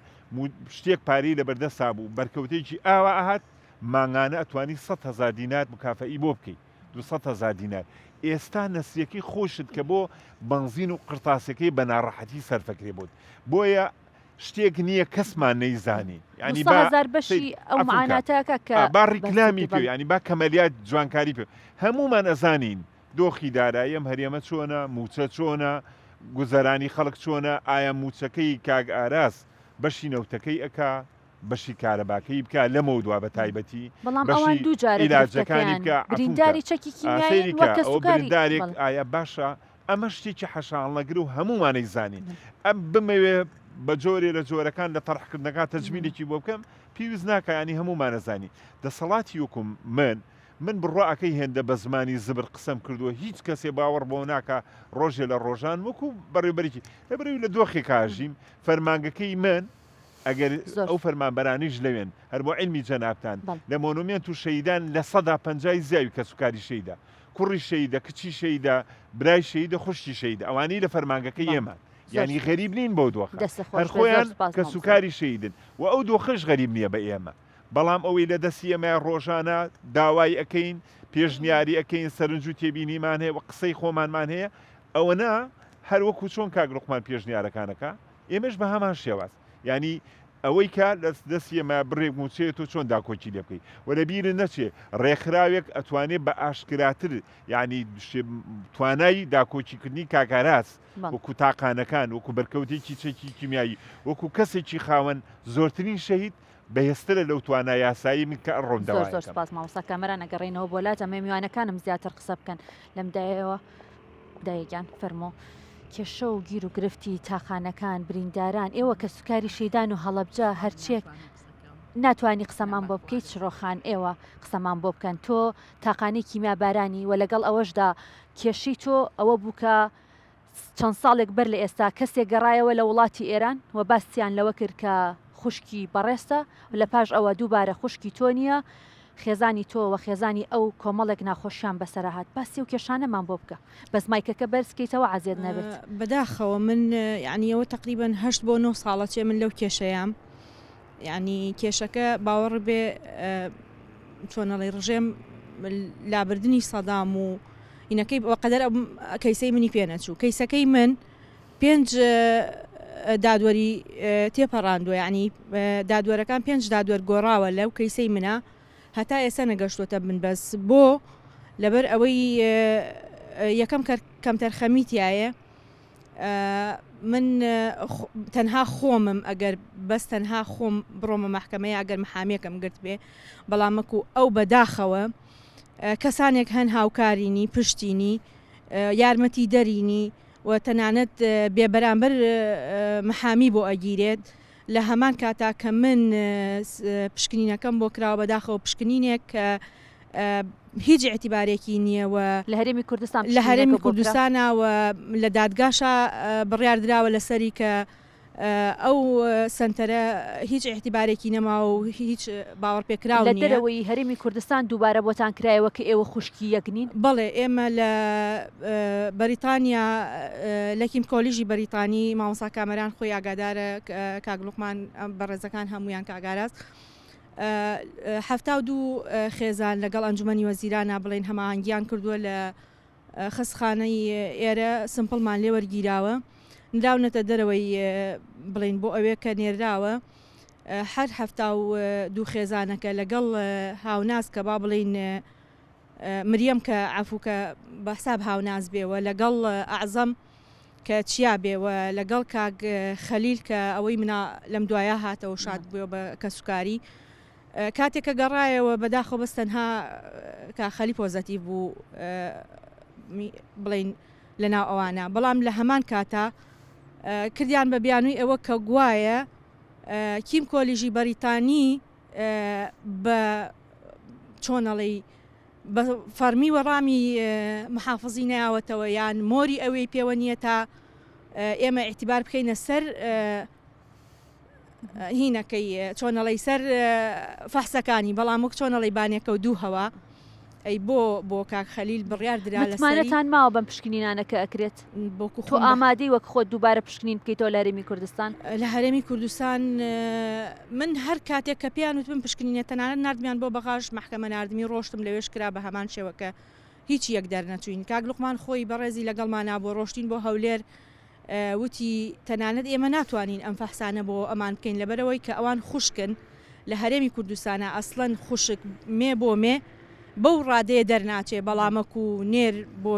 شتێک پارەی لە بەردەسا بوو بەرکەوتێکی ئاوا ئاهات ماڭانە ئەتوانی 100,000 دینار مکافئی بۆ بکەیت 200,000 دینار ئێستا نەسیەکەی خۆشت کە بۆ بنزین و قرتاسەکەی بە ناڕەحەتی سەرفەکرێ بوت بۆیە شتێک نییە کەسمان نەیزانی ینی بەشی ئەو معاناتەکە کە با ڕیکلامی پێ ینی با کەمەلیات جوانکاری پێ هەمومان ئەزانین دۆخی داراییم هەرێمە چۆنە موچە چۆنە گوزەرانی خەڵک چۆنە ئایا موچەکەی کاگ ئاراس بەشی نەوتەکەی ئەکا بەشی کارەباکەی بکە لەمە دوا بە تایبەتی بەڵام ئەوان دوو جارەکانی بکە برینداری چەکی کیمیایی وەک بریندارێک ئایا باشە ئەمە شتێکی حەشان لەگر و هەمومانەی زانین ئەم بمەوێ بە جۆرێ لە جۆرەکان لە تەڕحکردنەکان تەجمیلێکی بۆ بکەم پێویست ناکە ینی هەمومان نەزانی دەسەڵاتی وەکوم من من بڕواکەی هێندە بە زمانی زبر قسەم کردووە هیچ کەسێ باوەڕ بۆ ناکە ڕۆژێ لە ڕۆژان وەکو بەڕێبەرێکی لەبەرەوەی لە دۆخی کاژیم فەرمانگەکەی من ئەگەر ئەو فەرمانبەرانیش لەوێن هەر بۆ علمی جەنابتان لە مۆنومێنت و شەیدان لە 150 زیاوی کە سوکاری شەیدا کوڕی شەیدە کچی شەیدە برای شەیدە خوشتی شەیدە ئەوانەی لە فەرمانگەکەی ئێمە یعنی غەریب نین بۆ دۆخە هەر خۆیان کە سوکاری شەیدن و ئەو دۆخەش غەریب نییە بە ئێمە بەڵام ئەوەی لە دەستی ئێمە ڕۆژانە داوای ئەەکەین پێشنیاری ئەەکەین سەرنج و تێبینیمان هەیە و قسەی خۆمانمان هەیە ئەوەنا هەروەکو چۆن کاگرڵقمان پێشنیارەکانەکە ئێمەش بە هەمان شێواز ینی ئەوەی کە لە دەستی ئێمە بڕێک موچێت و چۆن داکۆکی لێ بکەیت و لە بیرن نەچێ ڕێکخراوێک ئەتوانێت بە ئاشکراتر ینی توانایی داکۆچیکردنی کاگاراس وەکو تاقانەکان وەکو بەرکەوتێکی چەکی کیمیایی وەکو کەسێکی خاوەن زۆرترین شەهید بەهێسترە لەو توانای یاسایی من کە ڕۆندەوە زۆر سپاس مامۆستا کامەران نەگەڕێنەوە بۆ لات ئەمە میوانەکانم زیاتر قسە بکەن لەمدایەوە دایەگیان فەرمۆ کێشە و گیر و گرفتی تاقانەکان برینداران ئێوە کە سوکاری شەیدان و هەڵەبجە هەرچێک ناتوانانی قسەمان بۆ بکەیت شڕۆخان ئێوە قسەمان بۆ بکەن تۆ تاقانەی کیمیابارانی و لەگەڵ ئەوەشدا کێشی تۆ ئەوە بووکە چەند ساڵێک بەر لە ئێستا کەسێک گەڕایەوە لە وڵاتی ئێران و باسییان لەوە کرد کە خوشکی بەڕێستە لە پاش ئەوە دووبارە خوشکی تۆ نییە خێزانی تۆ و خێزانی ئەو کۆمەڵێک ناخۆشیان بەسەرهات باسی و کێشانەمان بۆ بکە بەس مایکەکە بەرزکەیتەوە عزیێت نەبێت بەداخەوە من یعنیەوە تقریبان 8 بۆ 9 ساڵە چێ من لەو کێشەیەم یعنی کێشەکە باوەڕ بێ چۆنەڵی ڕژێم لابردنی سەدام و ئینەکەی بەقەدەر کەیسەی منی پێ نەچوو کەیسەکەی من 5 دادوەری تێپەڕاندووە یعنی دادوەرەکان 5 دادوەر گۆڕاوە لەو کەیسەی منە هەتا ئێستا نەگەشتوتە من بەس بۆ لەبەر ئەوەی یەکەم کەمتەر خەمیتیایە من تەنها خۆمم ئەگەر بەس تەنها خۆم بڕۆمە مەحکەمەیە ئەگەر محامێکم گرت بێ بەڵامەکو ئەو بەداخەوە کەسانێک هەن هاوکارینی پشتینی یارمەتی دەرینی و تەنانەت بێبەرامبەر محامی بۆ ئەگیرێت لە هەمان کاتا کە من پشکنینەکەم بۆ کراوە بەداخەوە پشکنینێک کە هیچ اعتیبارێکی نییە و لە هەرێمی کوردستان لە هەرێمی کوردستانەوە لە دادگاشە بڕیاردراوە لەسەری کە ئەو سنتەرە هیچ اعتیبارێکی نەما و هیچ باوەڕ پێکراو لە دەرەوەی هەرێمی کوردستان دووبارە بۆتان کرایەوە کە ئێوە خوشکی یەکنین بەڵێ ئێمە لە بەریتانیا لە کیم کۆلیژی بەریتانی مامۆستا کامەران خۆی ئاگادارە کاگلوقمان بەڕێزەکان هەمویان کاگاراست 72 خێزان لەگەڵ ئەنجومەنی وەزیرانە بڵێن هەماهەنگیان کردووە لە خستخانەی ئێرە سمپڵمان لێ وەرگیراوە نراونەتە دەرەوەی بڵین بۆ ئەوەیە کە نێراوە هەر 72 خێزانەکە لەگەڵ هاوناز کە با بڵین مریەم کە عفوکە بەحساب هاوناز بێەوە لەگەڵ ئەعزەم کە چیا بێەوە لەگەڵ کاک خەلیل کە ئەوەی منە لەم دوایە هاتەوە شاد بووە بە کە سوکاری کاتێکە گەڕایەوە بەداخۆ بەستەنها کا خەلی پۆزەتیڤ بوو بڵین لەناو ئەوانە بەڵام لە هەمان کاتە کردیان بە بیانووی ئەوە کە گوایە کیم کۆلیژی بەریتانی بە چۆنەڵی بە فەرمی وەڕامی محافظی ناوەتەوە یان مۆری ئەوەی پێوە نییە تا ئێمە اعتیبار بکەینە سەر هینەکەی چۆنەڵی سەر فەحسەکانی بەڵام وەک چۆنەڵی بانێکە و دوو هەوا ئەی بۆ کاک خەلیل بڕیاردرا متمانەتان ماوە بەم پشکنینانەکە ئەکرێت بۆکو تۆ ئامادەی وەک خۆت دووبارە پشکنین بکەیتەوە لە هەرێمی کوردستان لە هەرێمی کوردستان من هەر کاتێک کە پیان وتم پشکنینە تەنانەت نردمیان بۆ بەغاش محکەمە نردمی ڕۆشتم لەوێش کرا بە هەمان شێوەکە هیچ یەک دەرنەچوین کاک لوقمان خۆی بەڕێزی لەگەڵمانە بۆ ڕۆشتین بۆ هەولێر وتی تەنانەت ئێمە ناتوانین ئەم فەحسانە بۆ ئەمان بکەین لەبەرەوەی کە ئەوان خوشکن لە هەرێمی کوردستانە ئەسڵەن خوشک مێ بۆ مێ بەو ڕادەیە دەرناچێ بەڵامەک و نێر بۆ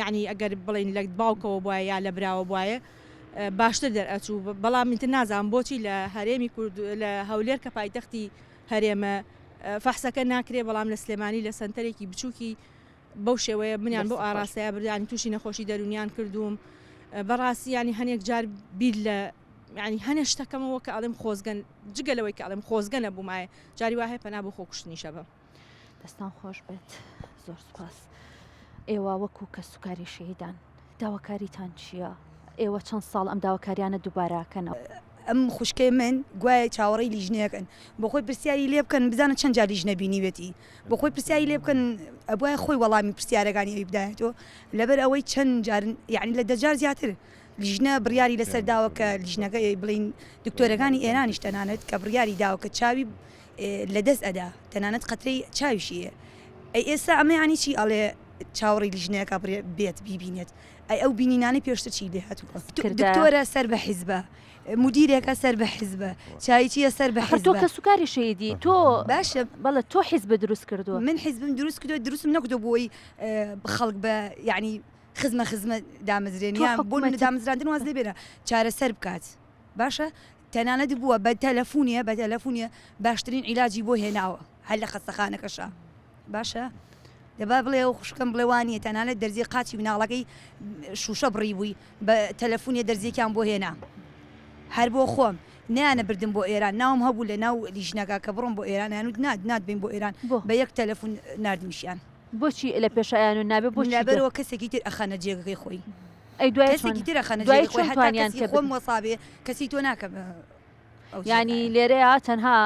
یعنی ئەگەر بڵین لە باوکەوە بواە یا لە براوە بواە باشتر دەرئەچوو بەڵام من نازانم بۆچی لە هەرێمی کورد لە هەولێر کە پایتەختی هەرێمە فەحسەکە ناکرێ بەڵام لە سلێمانی لە سنتەرێکی بچووکی بەو شێوەیە منیان بۆ ئاراستەیە بردانی تووشی نەخۆشی دەرونیان کردوم بەڕاستی ینی هەنێک جار بیر لە ینی هەنێ شتەکەمەوە کە ئەڵێم خۆزگەن جگەلەوەی کە ئەڵێم خۆزگەنە بوومایە جاری وایە پەنا بۆ خۆکوشتنی شەبە دەستان خۆش بێت زۆر سوپاس. ئێوە وەکو کە سوکاری شەهیدان داواکاریتان چییە؟ ئێوە چەند ساڵ ئەم داواکاریانە دووبارەکەنەوە؟ ئەم خوشکەی من گوایە چاوەڕێی لیژنەکەن بۆ خۆی پرسیاری لێ بکەن بزانە چەند جار لیژنە بینیوێتی بۆ خۆی پرسیاری لێ بکەن ئەبووە خۆی وەڵامی پرسیارەکانی ئەوی بدایێتەوە لەبەر ئەوەی چەند جارن یعنی لە دەجار زیاتر لیژنە بڕیاری لەسەر داوە کە لیژنەکە بڵین دکتۆرەکانی ئێرانیش تەنانەت کە بڕیاری داوە کە چاوی لەدەست ئەدا تەنانەت قەترەی چاویشیە ئەی ئێستا ئەمە ینی چی ئەڵێ چاوەڕی لیژنەکە بێت بیبینێت ئەی ئەو بینینانی پێشتر چی لێ هاتووە دکتۆرە سەر بە حیزبە مدیرێکە سەر بە حیزبە چایچیە سەر بە تۆ کە سوکاری شەیدی تۆ باشە بەڵێ تۆ حیزب دروست کردووە من حیزبم دروست کردو دروستم نەکردو بۆی خەڵک بە یعنی خزمە دامەزرێنیان بۆ من دامەزراندن واز لێبێنە چارەسەر بکات باشە تەنانەت بووە بە تەلەفۆنیە باشترین عیلاجی بۆ هێناوە هەر لە خەستەخانەکەشە باشە دەبا بڵێ و خوشکم بڵێوانیە تەنانەت دەرزی قاچی مناڵەکەی شوشە بڕی بووی بە تەلەفۆنیە دەرزیەکان بۆ هێنا هەر بۆ خۆم نیانە بردم بۆ ئێران ناوم هەبوو لە ناو لیژنەکە کە بڕۆم بۆ ئێران یانوت ناتبین بۆ ئێران بە یەک تەلەفۆن نردمیشیان بۆچی لە پێشایان و نابێ بۆ لەبەرەوە کەسێکی تر ئەخەنە جێگەکەی خۆی ئەی دوای کەسێکی تر ئەخەنە جێگەکەی خۆی هەتانیان کە خۆم وەسابێ کەسی تۆ ناکەم ینی لێرەیە تەنها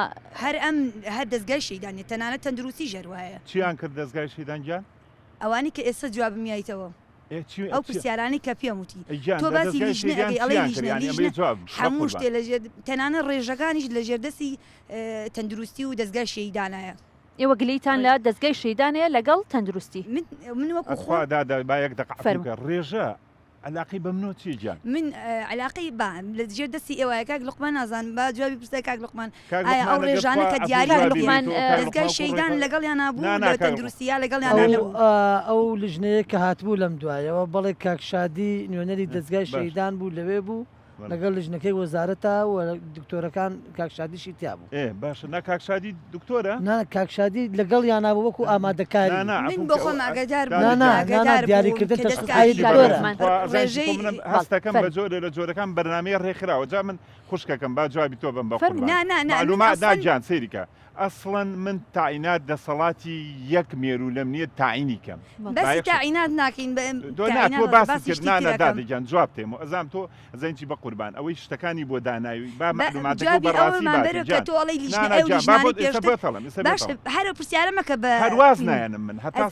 هەر دەستگای شەیدانێت تەنانەت تەندروستی ژەروایە چیان کرد دەستگای شەیدان گیان ئەوانی کە ئێستا جوابم یایتەوە ئەو پرسیارانی کە پێم وتی تۆ باسی لیژنەکەی ئەڵێ لیژنە هەموو شتێ لەژێر تەنانە ڕێژەکانیش لە ژێردەسی تەندروستی و دەستگای شەیدانایە ئێوە گلەیتان لە دەستگای شەیدانەیە لەگەڵ تەندروستی من وەکو خۆدادا با یەک دەقە ڕێژە علاقی بە منۆ چی گیان من علاقی با لە ژێر دەستی ئێوەیە کاک لوقمان نازان با جوابی پرسای کاک لوقمان ئایا ئەو ڕێژانە کە دیاری لوقمان دەستگای شەیدان لەگەڵیان نابوو لە تەندروستیە لەگەڵیان ئەو لیژنەیە کە هاتبوو لەم دوایەوە بەڵێ کاکشادی نوێنەری دەستگای شەیدان بوو لەوێ بوو لەگەڵ لیژنەکەی وەزارەتە و دکتۆرەکان کاکشادیشی تیا بوو باشە نا کاکشادی دکتۆرە نا کاکشادی لەگەڵ یانابوو وەکو ئامادەکاری من بۆ خۆم ئاگادار دیاریکردن هەستەکەم بە جۆرە لە جۆرەکان بەرنامەیە ڕێکخراوە جا من خوشکەکەم با جوابی تۆ بم بە معلومات ناگیان سەیریکە ئەسڵەن من تاعینات دەسەڵاتی یەک مێرو لەم نییە تاعینی کەم بەس تاعینات ناکەین تۆ باسی کرد نانەدادەگیان جواب تێم و ئەزام تۆ زەنجی بە قوربان ئەوەی شتەکانی بۆ داناوی با معلوماتەکە بەڕاستی هەرە پرسیارە مەکە بە هەرواز نایەنم من هەتا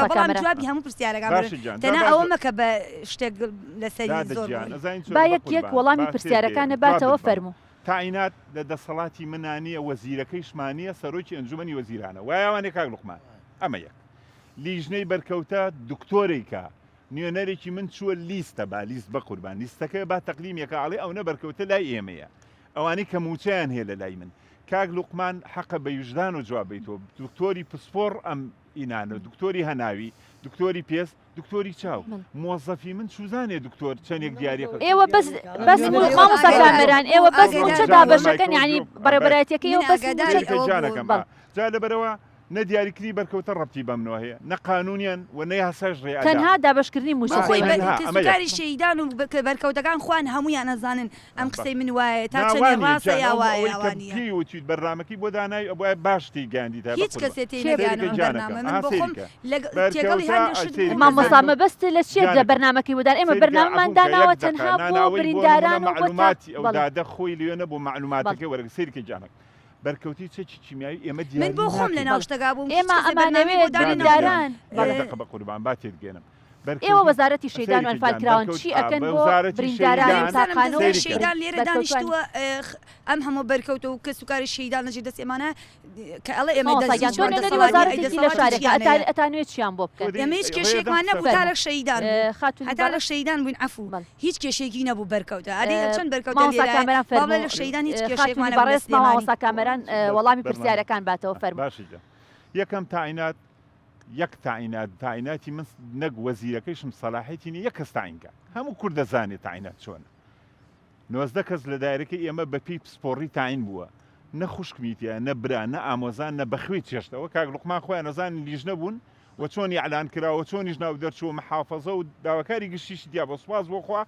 بەڵام جوابی هەموو پرسیارەکان تەنا ئەوە مەکە بە شتێک لەسەری زۆر با یەک وەڵامی پرسیارەکانە باتەوە فەرموو تاعینات لە دەسەڵاتی منانیە وەزیرەکەی شمانیە سەرۆکی ئەنجومەنی وەزیرانە وایەوانێ کاک لوقمان ئەمە یەک لیژنەی بەرکەوتە دکتۆرێکە نوێنەرێکی من چووە لیستە با لیست بە قوربان لیستەکە با تەقلیمێکە ئاڵێ ئەو نەبەرکەوتە لای ئێمەیە ئەوانەی کە موچیان هەیە لە لای من کاک لوقمان حەقە بە وجدان و جوابیتەوە دکتۆری پسپۆڕ ئەم ئینانە دکتۆری هەناوی دکتۆری پێس دکتۆری چاو مۆزەفی من سوزانێ دکتۆر چەندێک دیارەکە ئێوە بەس مامۆستا کامەران ئێوە بەس موچە دابەشەکەن یعنی بەڕێبەرایەتەکەی ئێوە بەس جانەکەم جا لەبەرەوە نە دیاریکردی بەرکەوتە ڕەبتی بەم نوە هەیە نە قانونیان و نە یاساش ڕێ تەنها دابەشکردنی موسیقی شەیدان و بەرکەوتەکان خوان هەمویان نەزانن ئەم قسەی من وایە تا چەند ڕاستە یا وایە وتیت بەرنامەکەی بۆ دانای ئەوە باشتی گاندی تا هیچ کەسێ تێنەگەیانەوە من بۆ خۆم تێگەڵی هەندێک مامۆستا مەبەست لە چیە لە بەرنامەکەی بۆدان ئێمە بەرنامەمان داناوە تەنها بۆ برینداران و معلوماتی ئەو دادە خۆی لێنە بۆ معلوماتەکەی وەرە سیرکە جانک بەرکەوتی چەکی کیمیایی ئێمە من بۆ خۆم لە ناوشتەگا بووم ئێمە ئەمانەوێت برینداران بە قوربان با تێدگەێنم ئێوە وەزارەتی شەیدان وەنفالکراون چی ئەکەن بۆ برینداران تاقانە و شەیدان لێرە دانیشتووە ئەم هەموو بەرکەوتە و کە سوکاری شەیدان لەژێر دەست ئێمانە کە ئەڵێ ئێمە وەزارەتی لە شارەکە ئەتانوێت چیان بۆ بکەن ئێمە هیچ کێشێکمان نەبوو تا لە شەیدان هەتا لە شەیدان بووین عەفو هیچ کێشێکی نەبوو بەرکەوتە ئەدێ چەند بەرکەوتە لێرە لە شەیدان هیچ کێشێکمان بەڕێز مامۆستا کامەران وەڵامی پرسیارەکان باتەوە فەرموو یەکەم تاعینات یەک تاعیناتی من نەک وەزیرەکەیشم سەلاحەتی نیە یەک کەس تاعینکە هەموو کورد دەزانێت تاعینات چۆنە 19 کەس لە دایرەکەی ئێمە بە پێی پسپۆڕی تاعین بووە نە خوشکمیتە نە برا نە ئامۆزان نە بەخوێی چێشتەوە کاک لوقمان خۆیان نەزان لیژنە بوون و چۆنی ئەعلان کراوە چۆنیش ناو دەرچووە محافەزە و داواکاری گشتیشی دیا بۆ سوپاس بۆ خوا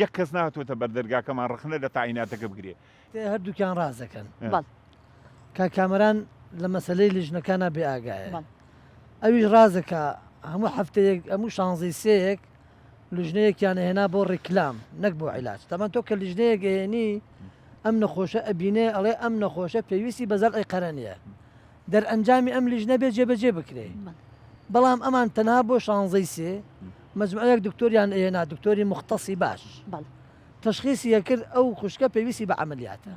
یەک کەس نهاتوۆتە بەردەرگاکەمان ڕخنە لە تاعیناتەکە بگرێ هەردووکیان ڕازەکەن کاک کامەران لە مەسلەی لیژنەکانە بێ ئاگایە ئەویش ڕازەکە هەموو هەفتەیەک هەموو شانزەی سەیەک لیژنەیەکیان هێنا بۆ ڕیکلام نەک بۆ عیلاج تەمان تۆ کە لیژنەیەک هێنی ئەم نەخۆشە ئەبینێ ئەڵێ ئەم نەخۆشە پێویستی بەزەر ئەیقەرەنیە دەرئەنجامی ئەم لیژنە بێ جێبەجێ بکرێ بەڵام ئەمان تەنها بۆ شانزەی سێ مەجموعەیەک دکتۆریان هێنا دکتۆری مختصی باش تشخیصی یەکرد ئەو خوشکە پێویستی بە عملیاتە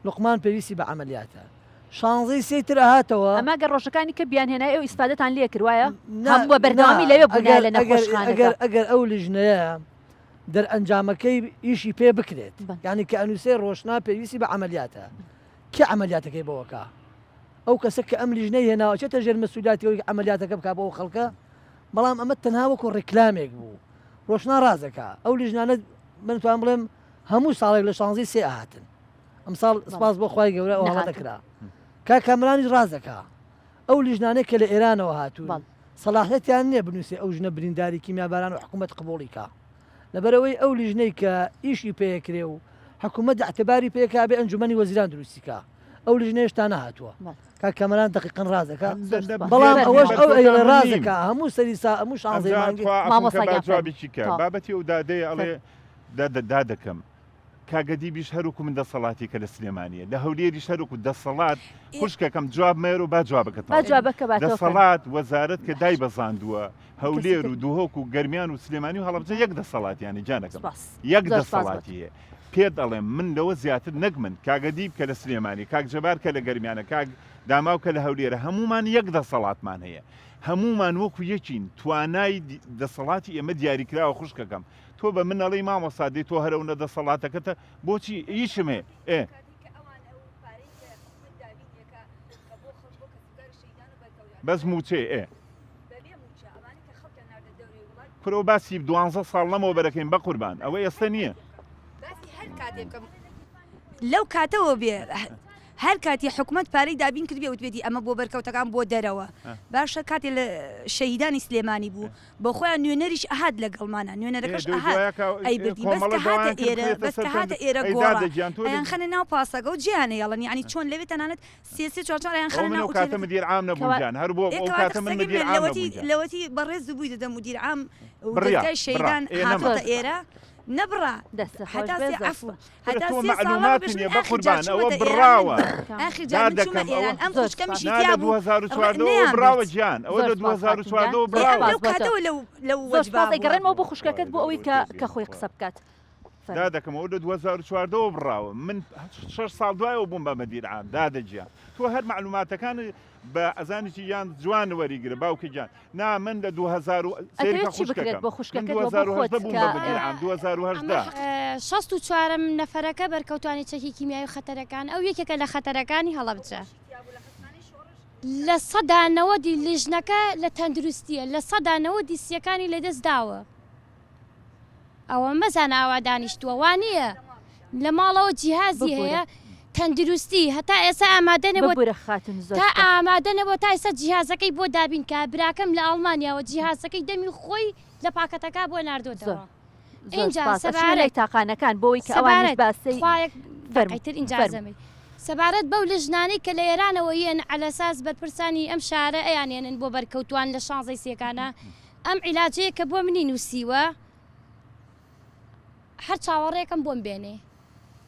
لقمان پێویستی بە عملیاتە شانزەی سێتر هاتەوە ئەماگە ڕۆژەکانی کە بیان هێنای ئەو ئیسفادەتان لێ کردوایە هەموو بەردەوامی لەوێ بوونە لە نەخۆشخانەکە ئەگەر ئەو لیژنەیە دەرئەنجامەکەی ئیشی پێ بکرێت یعنی کە ئەنووسێ ڕۆژنا پێویستی بە عملیاتە کێ عملیاتەکەی بەوەکە ئەو کەسە کە ئەم لیژنەی هێناوە چێتە ژێر مەسئولیاتی عملیاتەکە بکا بۆ خەڵکە بەڵام ئەمە تەنها وەکو ڕێکلامێک بوو ڕۆژنا ڕازەکە ئەو لیژنانە من توان بڵێم هەموو ساڵێک لە شانزەی سێ ئاهاتن ئەم ساڵ سپاس بۆ خوای گەورە ئەو هەڵەدەکرا کامرانی ڕازەکە ئەو لیژنانەی کە لە ئێرانەوە هاتوون سەلاحەتیان نییە بنووسێ ئەو ژنە برینداری کیمیاباران و حکوومەت قبوڵیکە لەبەرەوەی ئەو لیژنەی کە ئیشی پێکرێ و حکوومەت اعتباری پێکا بێ ئەنجومەنی وەزیران دروستیکە ئەو لیژنەیەشتا نەهاتووە کامران دقیقەن ڕازەکە بەڵام ئەوەش ئەو ئەیڵێ ڕازەکە هەموو سەریسا هەموو شانزەی جوابێکی کە بابەتی ئەو دادەیە ئەڵێ دا دەکەم کاگەدی بیش هەروکو من دەسەڵاتی کە لە سلێمانیە لە هەولێری شەرک و دەسەڵات خوشکەکەم جواب مێر و با جوابەکە دەسەڵات وەزارەت کە دای بەزاندووە هەولێر و دووهۆک و گەرمیان و سلێمانی و هەڵەبجە یەک دەسەڵاتیانی جانەکەم یەک دەسەڵاتیە پێ دەڵێم من لەوە زیاتر نەک من کاگەدی کە لە سلێمانی کاک جەبار کە لە گەرمیانە کاک داماو کە لە هەولێرە هەمومان یەک دەسەڵاتمان هەیە هەمومان وەکو یەکین توانای دەسەڵاتی ئێمە دیاریکراوە خوشکەکەم تۆ بە منەڵی مامۆسادەی تۆ هەرەونە دەسەڵاتەکەتە بۆچی ئیشمێ بەس موچێ پرۆ باسی 12 ساڵ لەمەوە بەرەکەین بە قوربان ئەوە ئێستا نییە لەو کاتەوە بێ هەر کاتی حکوومەت پارەی دابین کرد بێوتێتی ئەمە بۆ بەرکەوتەکان بۆ دەرەوە باشە کاتێ لە شەیدانی سلێمانی بوو بۆ خۆیان نوێنەریش ئەهات لەگەڵمانە نوێنەرەکەش ئەیبردی بەس هاتە ئێرە بەس هاتە ئێرە گۆڕیان خەنە ناو پاسەگە و جیانە یاڵن یعنی چۆن لەوێت تەنانەت سێ چوارچواریان خەنە ناو کاتە مدیر عام نەبوویان هەر بۆ ئەو کاتە من مدیر عام لەوەتی بەڕێز بووی دەدە مدیر عام دەرگای شەیدان هاتۆتە ئێرە نبرا حتى عفوا حتى معلومات بە قوربان ئەوە بڕاوە ئاخی جان چوومە ئێران ئەم خوشکەمیشی تیا بوو 2014 بڕاوە گیان ئەوە لە 2014 بڕاوە لەو کاتەوە لەو وەجبات گەڕێنەوە بۆ خوشکەکەت بۆ ئەوەی کە خۆی قسە بکات دا دەکەمەوە لە 2014 بڕاوە من 6 ساڵ دوایەوە بووم بە مەدیر عام دادەجیان تۆ هەر معلوماتەکان بە ئەزانێکی یان جوان وەریگرە باوکە گیان نا من لە 2014 نەفەرەکە بەرکەوتانی چەکی کیمیایی خەتەرەکان ئەو یەکێکە لە خەتەرەکانی هەڵەبجە لە سەدانەوەدی لیژنەکە لە تەندروستیە لە سەدانەوەدی سیەکانی لەدەست داوە ئەوە مەزانە ئاوا دانیشتووە وانە لە ماڵەوە جیهازی هەیە تەندروستی هەتا ئێستا ئامادە تا ئامادە نەبوو تا ئێستا جیهازەکەی بۆ دابین کە براکەم لە ئەڵمانیاوە جیهازەکەی دەمی خۆی لە پاکەتەکە بۆ ناردۆتەوە اینجا سەبارەت تاقانەکان بۆەوەی کە ئەوانش باسیتر ئینجازەمەی سەبارەت بەو لە ژنانی کە لە ئێرانەوە یەن ئەلەساس بەرپرسانی ئەم شارە ئەیانێنن بۆ بەرکەوتوان لە شانزەی سیەکانە ئەم عیلاجەیە کە بۆ منی نووسیوە هەر چاوەڕێکم بۆم بێنێ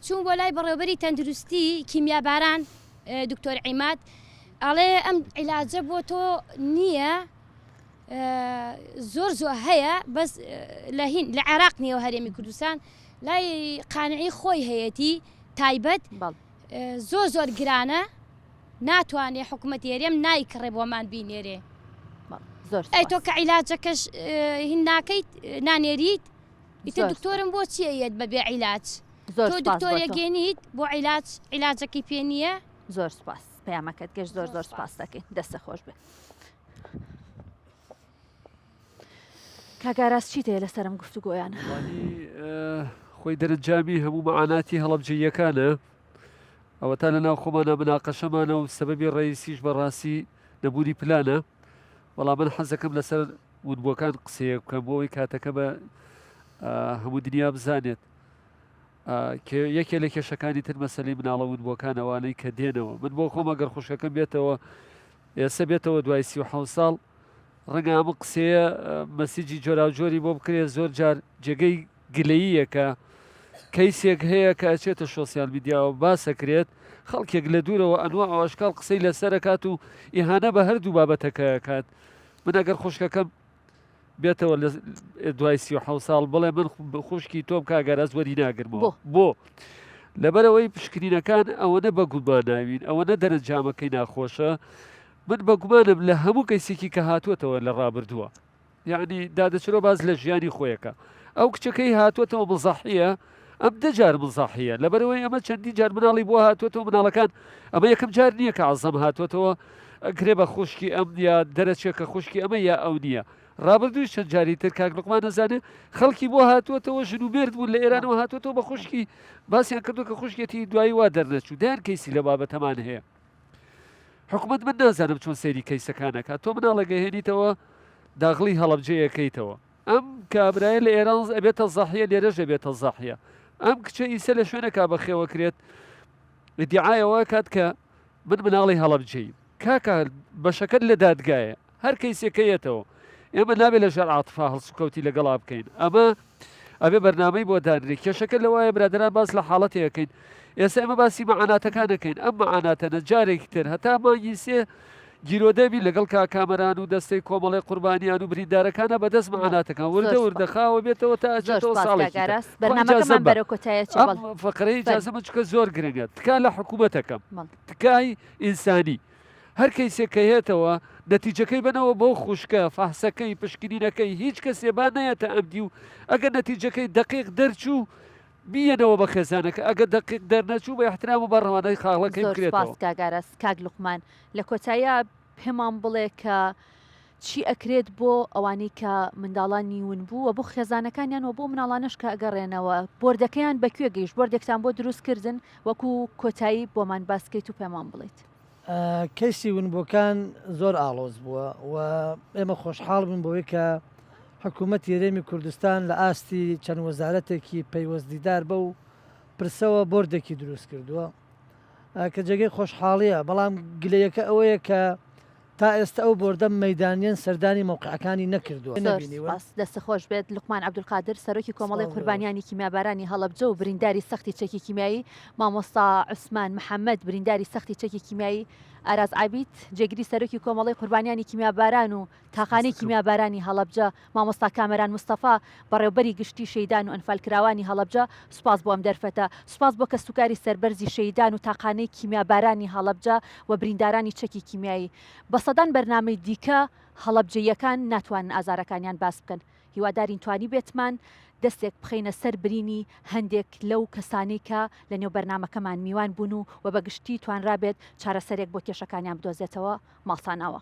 چوون بۆ لای بەڕێوەبەری تەندروستی کیمیاباران دکتۆر عیماد ئەڵێ ئەم عیلاجە بۆ تۆ نییە زۆر هەیە بەس لە عێراق نییە و هەرێمی کوردستان لای قانعی خۆی هەیەی تایبەت زۆر گرانە ناتوانێ حکوومەت هێرێم نایکڕێ بۆمان بینێرێ ئەی تۆ کە عیلاجەکەش هین ناکەیت نانێریت ئیتر دکتۆرم بۆ چیەیەت بەبێ عیلاج تۆ دکتۆرە گێنیت بۆ عیلاجەکەی پێ نییە زۆر سپاس پەیامەکەت گەشت زۆر سپاس دەکەین دەستە خۆش بێ کاگاراس چیت هەیە لەسەرم گفتوگۆیان خۆی دەرەنجامی هەموو مەعاناتی هەڵەبجەیەکانە ئەوە تا لەناو خۆمانە مناقەشەمانە و سەبەبی ڕئیسیش بەڕاستی نەبوونی پلانە بەڵام من حەزەکەم لەسەر ونبووەکان قسەیە بکەم بۆەوەی کاتەکە بە هەموو دنیا بزانێت یەکێ لە کێشەکانی تر مەسەلەی مناڵەون بۆکانەوانەی کە دێنەوە من بۆ خۆمە گەر خوشکەکەم بێتەوە ئێستا بێتەوە دوای 37 ساڵ ڕەنگە ئەمە قسەیە مەسیجی جۆرا و جۆری بۆ بکرێت زۆر جار جێگەی گلەییەکە کەیسێک هەیە کە ئەچێتە سۆسیال میدیاوە باسەکرێت خەڵکێک لە دوورەوە ئەنوا ئەوەشکال قسەی لەسەرەکات و ئیهانە بە هەردوو بابەتەکە کات من ئەگەر خوشکەکەم بێتەوە لە دوای 37 ساڵ بڵێ من خوشکی تۆم کاگەرە زوەری ناگرمەوە بۆ لەبەرەوەی پشکنینەکان ئەوەنە بە گومان ناوین ئەوەنە دەرەنجامەکەی ناخۆشە من بە گومانم لە هەموو کەیسێکی کە هاتووەتەوە لە ڕابردووە یعنی دادەچرۆ باز لە ژیانی خۆیەکە ئەو کچەکەی هاتووەتەوە مزاحیە ئەم دەجار مزاحیە لەبەرەوەی ئەمە چەندی جار مناڵی بۆ هاتووەتەوە مناڵەکان ئەمە یەکەم جار نییە کە عەزەم هاتووەتەوە ئەگرێ بە خوشکی ئەم یا دەرەچێکە خوشکی ئەمە یا ئەو نییە ڕابردووی چەند جاری تر کاک لوقمان نەزانێ خەڵکی بۆ هاتووەتەوە ژن و مێرد بوون لە ئێرانەوە هاتووەتەوە بە خوشکی باسییان کردو کە خوشکێتی دوایی وا دەرنەچوو دایان کەیسی لە بابەتەمان هەیە حکومت من نازانم چۆن سەیری کەیسەکانەکە تۆ مناڵە گەهێنیتەوە داغڵی هەڵەبجەیەکەیتەوە ئەم کابرایە لە ئێران ئەبێتە زاحیە لێرەش ئەبێتە زاحیە ئەم کچە ئیسە لە شوێنەکا بەخێوە کرێت ئیدعایەوە کات کە من مناڵی هەڵەبجەیم کاکە بەشەکەت لە دادگایە هەر کەیسێکەیەتەوە ئێمە نابێت لە ژەر عاتفا هەڵسوکەوتی لەگەڵا بکەین ئەمە ئەبێ بەرنامەی بۆ دانرێت کێشەکە لەوایە برادران باس لە حاڵەتەکەین ئێستا ئێمە باسی مەعاناتەکانەکەین ئەم مەعاناتەنە جارێکی تر هەتا مانگی سێ گیرۆدەبی لەگەڵ کاکامەران و دەستەی کۆمەڵی قوربانیان و بریندارەکانە بەدەست مەعاناتەکان وردە وردەخاوە بێتەوە تا ئەچێتەوە ساڵێکی فقرەی ئیجازەمە چکە زۆر گرنگە تکا لە حکوومەتەکەم تکای ئینسانی هەر کەیسێک کە هێتەوە نەتیجەکەی بنەوە بۆ خوشکە فەحسەکەی پشکنینەکەی هیچ کەسێبان نەیەتە ئەمدی و ئەگەر نەتیجەکەی دقیق دەرچوو بیەنەوە بە خێزانەکە ئەگە دقیق دەرنەچوو بە احترام و بەڕەوانەی خاڵەکەی بکرێتەوە کاگارەس کاک لوقمان لە کۆتایە پێمان بڵێ کە چی ئەکرێت بۆ ئەوانەی کە منداڵانی ون بوو و بۆ خێزانەکانیان و بۆ مناڵانش کە ئەگەڕێنەوە بۆردەکەیان بەکوێ گەیشت بۆردێکتان بۆ دروستکردن وەکو کۆتایی بۆمان باسکەیت و پێمان بڵێیت کەسی ونبووەکان زۆر ئاڵۆز بووە و ئێمە خۆشحاڵ بن بۆی کە حکوومەت هێرێمی کوردستان لە ئاستی چەند وەزارەتێکی پەیوەستیدار بە و پرسەوە بۆردێکی دروست کردووە کە جێگەی خۆشحاڵیە بەڵام گلەیەکە ئەوەیە کە تا ئێستا ئەو بۆردە مەدانیان سەردانی مەوقعەکانی نەکردووە دەستە خۆش بێت لوقمان عەبدولقادر سەرۆکی کۆمەڵی قوربانیانی کیمیابارانی هەڵەبجە و برینداری سەختی چەکی کیمیایی مامۆستا عوسمان محەممەد برینداری سەختی چەکی کیمیایی ئاراز عابید جێگیری سەرۆکی کۆمەڵی قوربانیانی کیمیاباران و تاقانەی کیمیابارانی هەڵەبجە مامۆستا کامەران مستەفا بەڕێوبەری گشتی شەیدان و ئەنفالکراوانی هەڵەبجە سوپاس بۆ ئەم دەرفەتە سوپاس بۆ کەسوکاری سەربەرزی شەیدان و تاقانەی کیمیابارانی هەڵەبجە و بریندارانی چەکی کیمیایی بەسەدان بەرنامەی دیکە هەڵەبجەیەکان ناتوانن ئازارەکانیان باس بکەن هیوادارین توانی بێتمان دەستێک بخەینە سەر برینی هەندێک لەو کەسانی کە لە نێو بەرنامەکەمان میوان بوون و بەگشتی توانرابێت چارەسەرێک بۆ کێشەکانیان بدۆزێتەوە ماڵسانەوە.